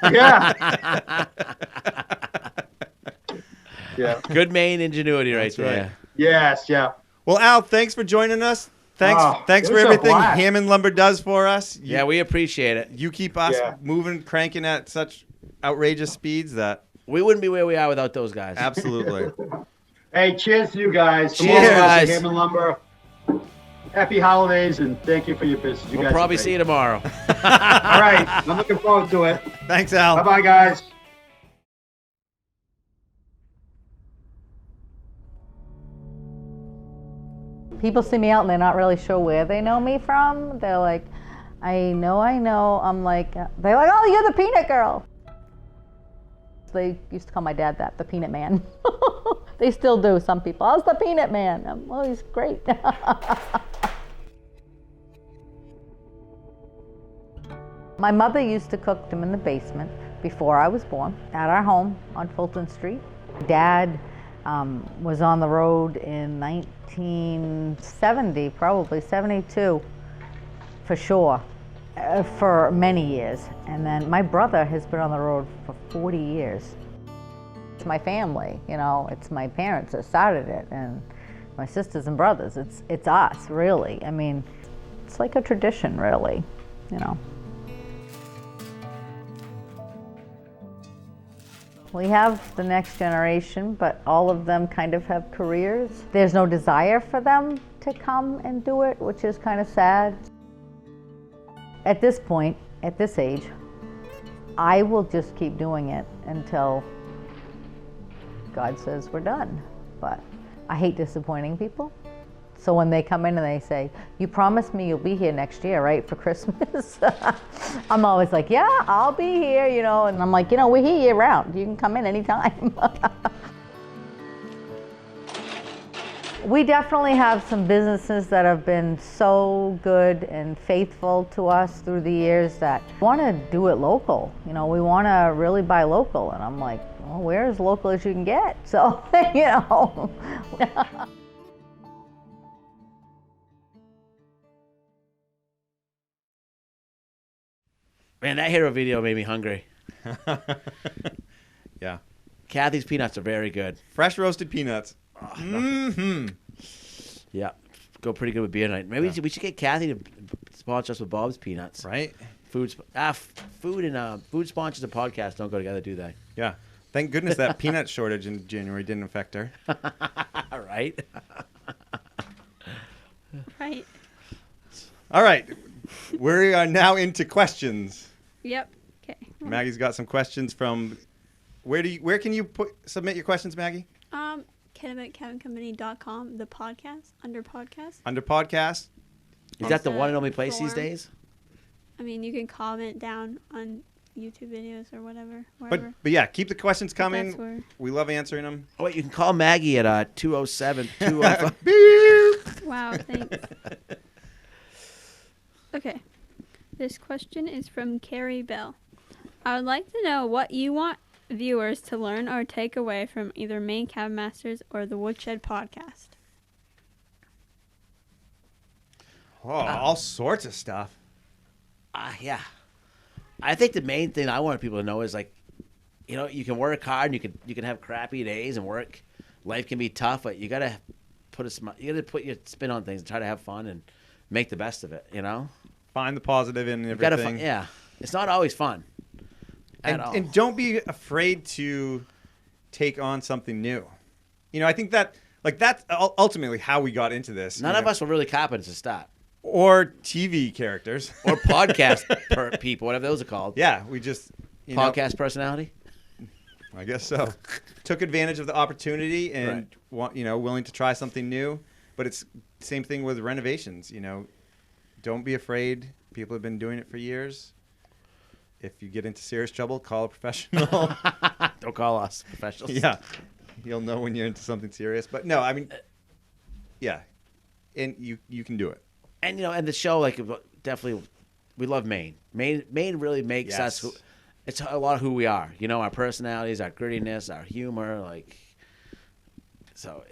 E: Yeah. Yeah.
C: Good Maine ingenuity right
B: That's
C: there.
B: right.
E: Yes, yeah.
B: Well, Al, thanks for joining us. Thanks
E: it
B: for
E: was a
B: everything
E: blast.
B: Hammond Lumber does for us.
C: Yeah, we appreciate it.
B: You keep us
E: Yeah.
B: moving, cranking at such outrageous speeds that
C: We wouldn't be where we are without those guys.
B: absolutely.
E: Hey, cheers to you guys. From
C: Cheers,
E: all of us at
C: guys.
E: Hammond Lumber. Happy holidays, and thank you for your business. You
C: We'll
E: guys are
C: probably
E: great.
C: see you tomorrow.
E: All right. I'm looking forward to it.
B: Thanks, Al.
E: Bye-bye, guys.
F: People see me out and they're not really sure where they know me from. They're like, I know. I'm like, they're like, oh, you're the peanut girl. They used to call my dad that, the peanut man. They still do, some people. How's the peanut man? Well, he's great. My mother used to cook them in the basement before I was born at our home on Fulton Street. Dad was on the road in 1970, probably 72, for sure, for many years. And then my brother has been on the road for 40 years. It's my family, you know, it's my parents that started it, and my sisters and brothers. It's us, really. I mean, it's like a tradition, really, you know. We have the next generation, but all of them kind of have careers. There's no desire for them to come and do it, which is kind of sad. At this point, at this age, I will just keep doing it until God says we're done. But I hate disappointing people. So when they come in and they say, you promised me you'll be here next year, right, for Christmas? I'm always like, yeah, I'll be here, you know. And I'm like, you know, we're here year round. You can come in anytime. We definitely have some businesses that have been so good and faithful to us through the years that want to do it local. You know, we want to really buy local. And I'm like, well, we're as local as you can get. So, you know.
C: Man, that hero video made me hungry.
B: Yeah.
C: Kathy's peanuts are very good.
B: Fresh roasted peanuts. Mm-hmm.
C: Yeah, go pretty good with beer night. Maybe we should get Kathy to sponsor us with Bob's Peanuts.
B: Right?
C: Food and food sponsors and podcasts don't go together, do they?
B: Yeah. Thank goodness that peanut shortage in January didn't affect her.
C: Right?
D: Right.
B: All right. We are now into questions.
D: Yep. Okay.
B: Maggie's got some questions from. Where can you submit your questions, Maggie?
D: KennebecCabinCompany.com, the podcast, under podcast.
B: Under podcast.
C: Is that the
D: the
C: one and only place these
D: forum.
C: days?
D: I mean, you can comment down on YouTube videos or whatever, wherever.
B: But yeah, keep the questions coming.
D: That's where-
B: We love answering them.
C: Oh, wait, you can call Maggie at 207-205.
D: Wow, thanks. Okay. This question is from Carrie Bell. I would like to know what you want viewers to learn or take away from either Maine Cabin Masters or the Woodshed podcast.
B: Oh, all sorts of stuff.
C: Yeah. I think the main thing I want people to know is, like, you know, you can work hard and you can have crappy days and work. Life can be tough, but you gotta put your spin on things and try to have fun and make the best of it. You know,
B: Find the positive in
C: you gotta
B: everything.
C: yeah, it's not always fun.
B: And don't be afraid to take on something new. You know, I think that that's ultimately how we got into this.
C: None of us were really carpenters to start,
B: or TV characters,
C: or podcast people, whatever those are called.
B: Yeah, we just
C: podcast personality.
B: I guess so. Took advantage of the opportunity and willing to try something new. But it's the same thing with renovations. You know, don't be afraid. People have been doing it for years. If you get into serious trouble, call a professional.
C: Don't call us professionals.
B: Yeah, you'll know when you're into something serious. But no, I mean, yeah, and you can do it.
C: And and the show, like, definitely, we love Maine. Maine really makes us. It's a lot of who we are. Our personalities, our grittiness, our humor, like. So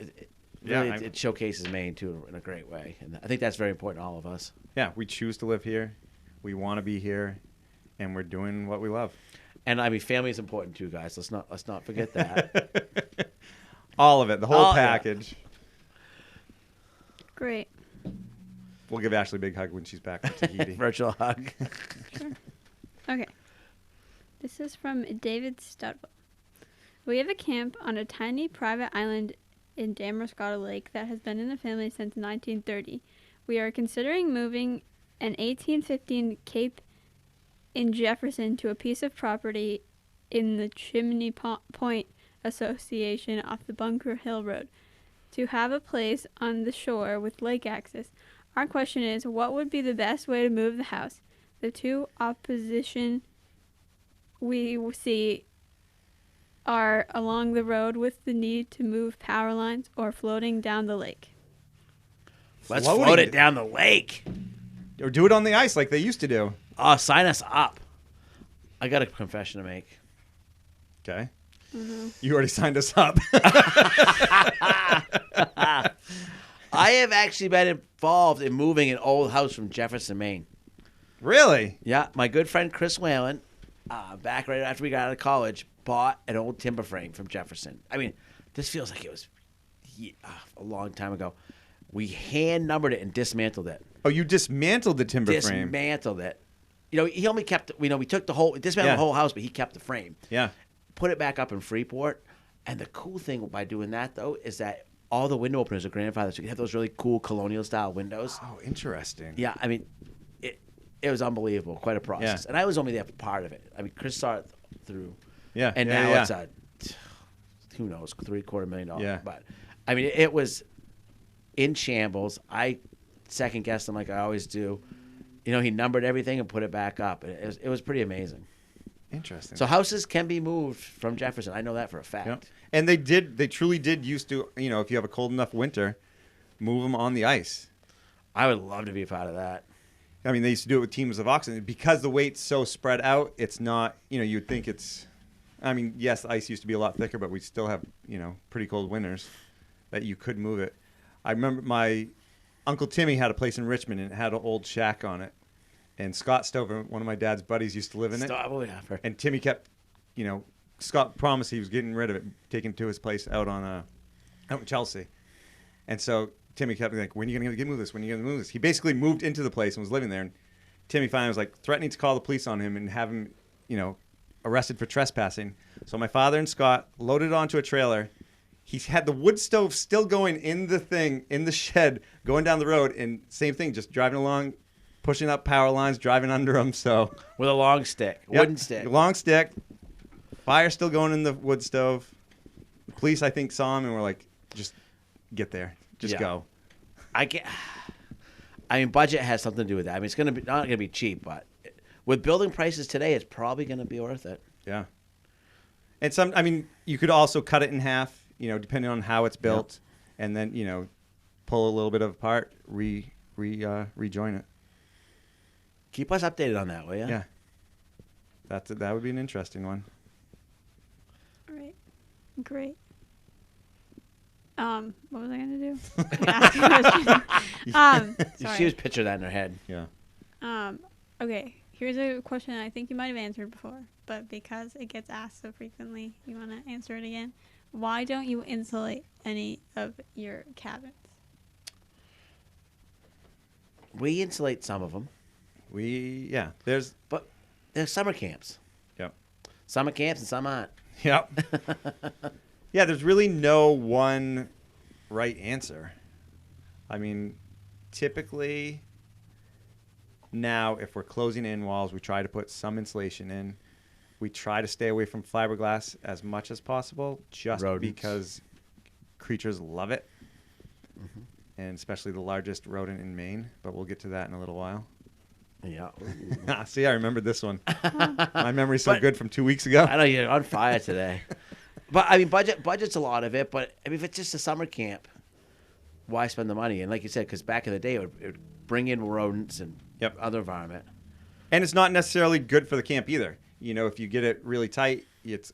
C: it showcases Maine too in a great way, and I think that's very important to all of us.
B: Yeah, we choose to live here, we want to be here, and we're doing what we love.
C: And I mean, family is important too, guys. Let's not forget that.
B: All of it, the whole package.
D: Great.
B: We'll give Ashley a big hug when she's back from Tahiti.
C: Virtual hug.
D: Sure. Okay. This is from David Studwell. We have a camp on a tiny private island in Damariscotta Lake that has been in the family since 1930. We are considering moving an 1815 cape in Jefferson to a piece of property in the Chimney Point Association off the Bunker Hill Road to have a place on the shore with lake access. Our question is, what would be the best way to move the house? The two opposition we see are along the road with the need to move power lines or floating down the lake.
C: Let's float it down the lake.
B: Or do it on the ice like they used to do.
C: Sign us up. I got a confession to make.
B: Okay.
D: Mm-hmm.
B: You already signed us up.
C: I have actually been involved in moving an old house from Jefferson, Maine.
B: Really?
C: Yeah. My good friend Chris Whalen, back right after we got out of college, bought an old timber frame from Jefferson. I mean, this feels like it was a long time ago. We hand numbered it and dismantled it.
B: Oh, you dismantled the timber frame?
C: Dismantled it. He only kept, we took dismantled the whole house, but he kept the frame.
B: Yeah.
C: Put it back up in Freeport. And the cool thing by doing that, though, is that all the window openers are grandfathered. So you have those really cool colonial-style windows.
B: Oh, interesting.
C: Yeah, I mean, it was unbelievable. Quite a process.
B: Yeah.
C: And I was only there for part of it. I mean, Chris saw it through.
B: Yeah.
C: And now it's who knows, $750,000.
B: Yeah.
C: But, I mean, it was in shambles. I second-guessed him like I always do. He numbered everything and put it back up. It was pretty amazing.
B: Interesting.
C: So houses can be moved from Jefferson. I know that for a fact.
B: Yep. And they truly did used to, if you have a cold enough winter, move them on the ice.
C: I would love to be a part of that.
B: I mean, they used to do it with teams of oxen. Because the weight's so spread out, it's not, you'd think it's, I mean, yes, ice used to be a lot thicker, but we still have, pretty cold winters that you could move it. I remember my Uncle Timmy had a place in Richmond, and it had an old shack on it. And Scott Stover, one of my dad's buddies, used to live in it. And Timmy kept, Scott promised he was getting rid of it, taking it to his place out in Chelsea. And so Timmy kept being like, when are you going to move this? When are you going to move this? He basically moved into the place and was living there. And Timmy finally was like threatening to call the police on him and have him, arrested for trespassing. So my father and Scott loaded it onto a trailer. He had the wood stove still going in the shed, going down the road. And same thing, just driving along, pushing up power lines, driving under them. So
C: with a long stick, wooden stick,
B: long stick. Fire still going in the wood stove. The police, I think, saw him and were like, "Just get there, just go."
C: I mean, budget has something to do with that. I mean, it's not going to be cheap, but with building prices today, it's probably going to be worth it.
B: Yeah. And you could also cut it in half, depending on how it's built, and then pull a little bit of apart, rejoin it.
C: Keep us updated on that, will you?
B: Yeah. That would be an interesting one.
D: All right. Great. What was I going to do? Ask a question. Sorry.
C: She was picturing that in her head.
B: Yeah.
D: Okay. Here's a question I think you might have answered before, but because it gets asked so frequently, you want to answer it again. Why don't you insulate any of your cabins?
C: We insulate some of them.
B: There's
C: summer camps.
B: Yep.
C: Summer camps and some aren't.
B: Yep. Yeah, there's really no one right answer. I mean, typically now if we're closing in walls, we try to put some insulation in. We try to stay away from fiberglass as much as possible just because creatures love it. Mm-hmm. And especially the largest rodent in Maine, but we'll get to that in a little while.
C: Yeah.
B: See, I remembered this one. My memory's so good from 2 weeks ago.
C: I know you're on fire today. But I mean, budget's a lot of it. But I mean, if it's just a summer camp, why spend the money? And like you said, because back in the day, it would bring in rodents and
B: Yep.
C: other environment.
B: And it's not necessarily good for the camp either. You know, if you get it really tight, it's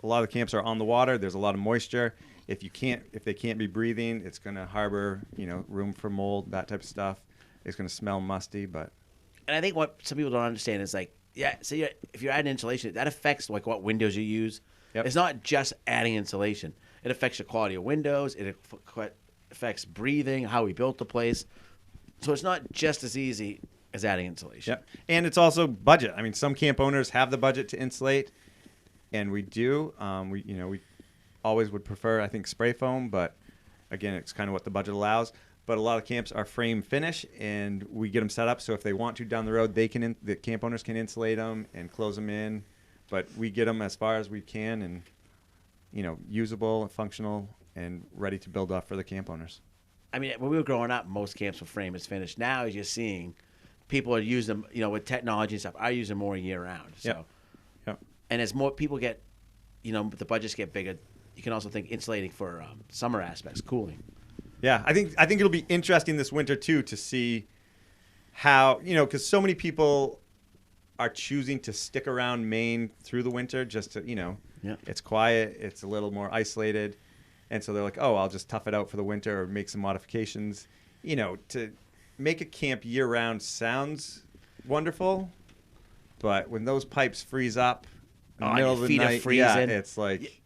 B: a lot of the camps are on the water. There's a lot of moisture. If they can't be breathing, it's going to harbor, room for mold, that type of stuff. It's going to smell musty, but.
C: And I think what some people don't understand is like, if you're adding insulation, that affects like what windows you use.
B: Yep.
C: It's not just adding insulation. It affects the quality of windows. It affects breathing, how we built the place. So it's not just as easy as adding insulation.
B: Yep. And it's also budget. I mean, some camp owners have the budget to insulate, and we do. We always would prefer, I think, spray foam, but again, it's kind of what the budget allows. But a lot of camps are frame finish, and we get them set up so if they want to down the road, the camp owners can insulate them and close them in. But we get them as far as we can, and usable, functional, and ready to build off for the camp owners.
C: I mean, when we were growing up, most camps were frame is finished. Now, as you're seeing, people are using them, with technology and stuff, are using more year round. So,
B: Yep.
C: And as more people get, the budgets get bigger, you can also think insulating for summer aspects, cooling.
B: Yeah, I think it'll be interesting this winter too to see how because so many people are choosing to stick around Maine through the winter just to it's quiet, it's a little more isolated, and so they're like, oh, I'll just tough it out for the winter or make some modifications. To make a camp year round sounds wonderful, but when those pipes freeze up in the middle of the
C: feet are
B: night,
C: freezing.
B: it's like.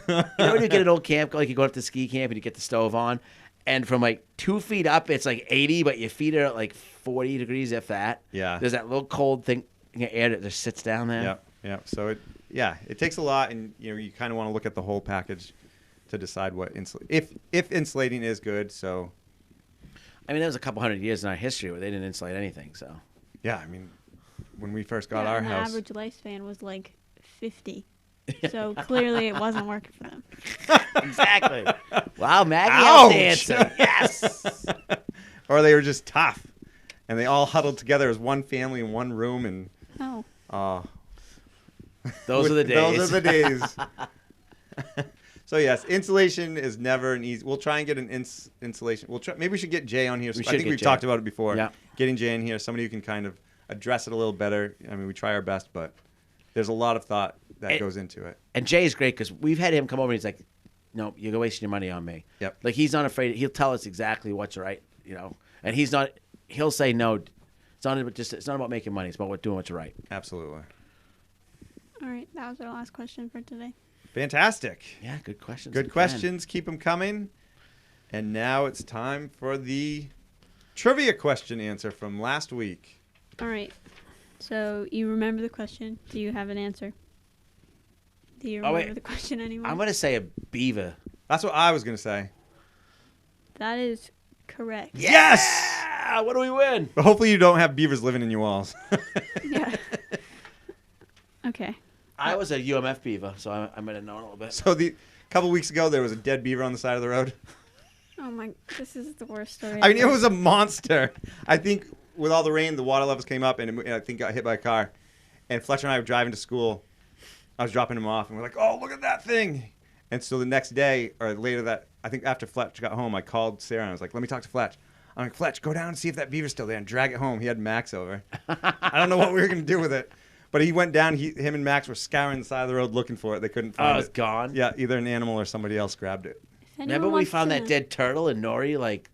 C: When you get an old camp, like you go up to ski camp and you get the stove on, and from like 2 feet up, it's like 80, but your feet are at like 40 degrees, if that.
B: Yeah.
C: There's that little cold thing, air that just sits down there.
B: Yeah. So it takes a lot, and you kind of want to look at the whole package to decide what if insulating is good. So,
C: I mean, there was a couple hundred years in our history where they didn't insulate anything. So,
B: yeah, I mean, when we first got our
D: and
B: house,
D: the average lifespan was like 50. So clearly it wasn't working for them.
C: Exactly. Wow, Maggie
B: Ouch!
C: has the answer. Yes.
B: or they were just tough, and they all huddled together as one family in one room, and
C: those are the days.
B: Those are the days. So yes, insulation is never an easy. We'll try and get an insulation. We'll try. Maybe we should get Jay on here. I think we've talked about it before.
C: Yeah.
B: Getting Jay in here, somebody who can kind of address it a little better. I mean, we try our best, but there's a lot of thought that goes into it.
C: And Jay's great because we've had him come over and he's like, no, you're wasting your money on me.
B: Yep.
C: Like he's not afraid. He'll tell us exactly what's right, and he's not. He'll say no. It's not about making money. It's about doing what's right.
B: Absolutely.
D: All right, that was our last question for today.
B: Fantastic.
C: Yeah, good questions.
B: Good questions. Keep them coming. And now it's time for the trivia question answer from last week.
D: All right. So you remember the question. Do you have an answer? Do you remember the question anymore?
C: I'm going to say a beaver.
B: That's what I was going to say.
D: That is correct.
B: Yes!
C: What do we win?
B: But hopefully you don't have beavers living in your walls.
D: Yeah. Okay.
C: I was a UMF beaver, so I might have known a little bit.
B: So a couple weeks ago, there was a dead beaver on the side of the road.
D: Oh my! This is the worst story.
B: I mean, it
D: ever.
B: was a monster. I think with all the rain, the water levels came up, and I think got hit by a car. And Fletcher and I were driving to school. I was dropping him off, and we're like, "Oh, look at that thing!" And so the next day, or later I think after Fletch got home, I called Sarah, and I was like, "Let me talk to Fletch." I'm like, "Fletch, go down and see if that beaver's still there, and drag it home." He had Max over. I don't know what we were gonna do with it. But he went down. Him and Max were scouring the side of the road looking for it. They couldn't find it.
C: Oh, it's gone?
B: Yeah, either an animal or somebody else grabbed it.
C: Remember we found that dead turtle in Nori? Like,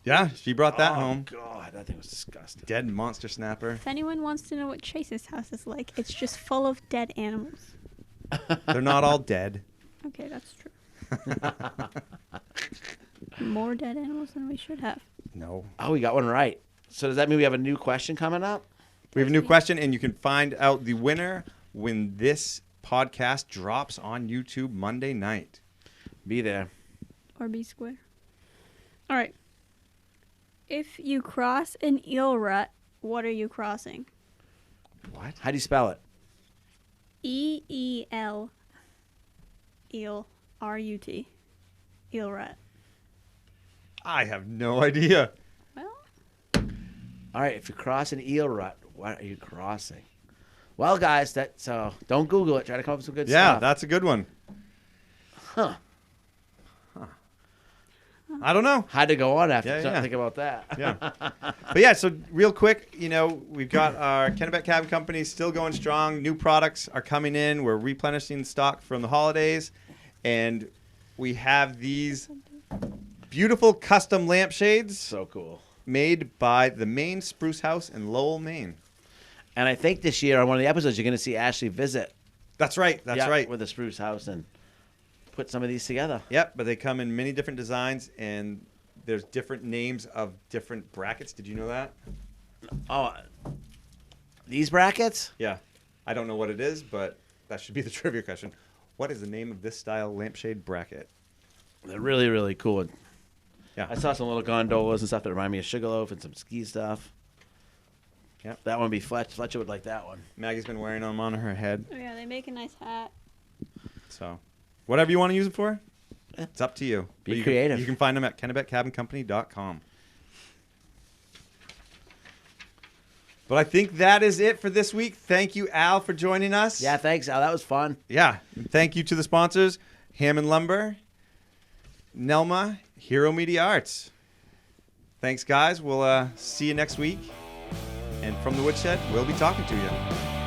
B: yeah, she brought that home.
C: Oh, God, that thing was disgusting.
B: Dead monster snapper.
D: If anyone wants to know what Chase's house is like, it's just full of dead animals.
B: They're not all dead.
D: Okay, that's true. More dead animals than we should have.
B: No.
C: Oh, we got one right. So does that mean we have a new question coming up?
B: We have a new question, and you can find out the winner when this podcast drops on YouTube Monday night.
C: Be there.
D: Or be square. All right. If you cross an eel rut, what are you crossing?
B: What?
C: How do you spell it?
D: E-E-L. Eel. R-U-T. Eel rut.
B: I have no idea.
D: Well,
C: All right, if you cross an eel rut, what are you crossing? Well, guys, don't Google it. Try to come up with some good
B: Yeah,
C: stuff.
B: that's a good one.
C: Huh.
B: I don't know.
C: Had to go on after.
B: Yeah.
C: Think about that.
B: Yeah. But yeah, so real quick, we've got our Kennebec Cabin Company still going strong. New products are coming in. We're replenishing stock from the holidays. And we have these beautiful custom lampshades.
C: So cool.
B: Made by the Maine Spruce House in Lowell, Maine.
C: And I think this year on one of the episodes, you're going to see Ashley visit.
B: That's right. That's right.
C: With the Spruce House and put some of these together.
B: Yep, but they come in many different designs, and there's different names of different brackets. Did you know that?
C: Oh, these brackets?
B: Yeah. I don't know what it is, but that should be the trivia question. What is the name of this style lampshade bracket?
C: They're really, really cool.
B: Yeah.
C: I saw some little gondolas and stuff that remind me of Sugarloaf and some ski stuff.
B: Yep.
C: That one would be Fletcher. Fletcher would like that one.
B: Maggie's been wearing them on her head.
D: Oh yeah, they make a nice hat.
B: So, whatever you want to use it for, it's up to you.
C: Be
B: But
C: creative.
B: You can find them at KennebeckCabinCompany.com. But I think that is it for this week. Thank you, Al, for joining us.
C: Yeah, thanks, Al. That was fun.
B: Yeah. And thank you to the sponsors, Hammond Lumber, Nelma, Hero Media Arts. Thanks, guys. We'll see you next week. And from the Woodshed, we'll be talking to you.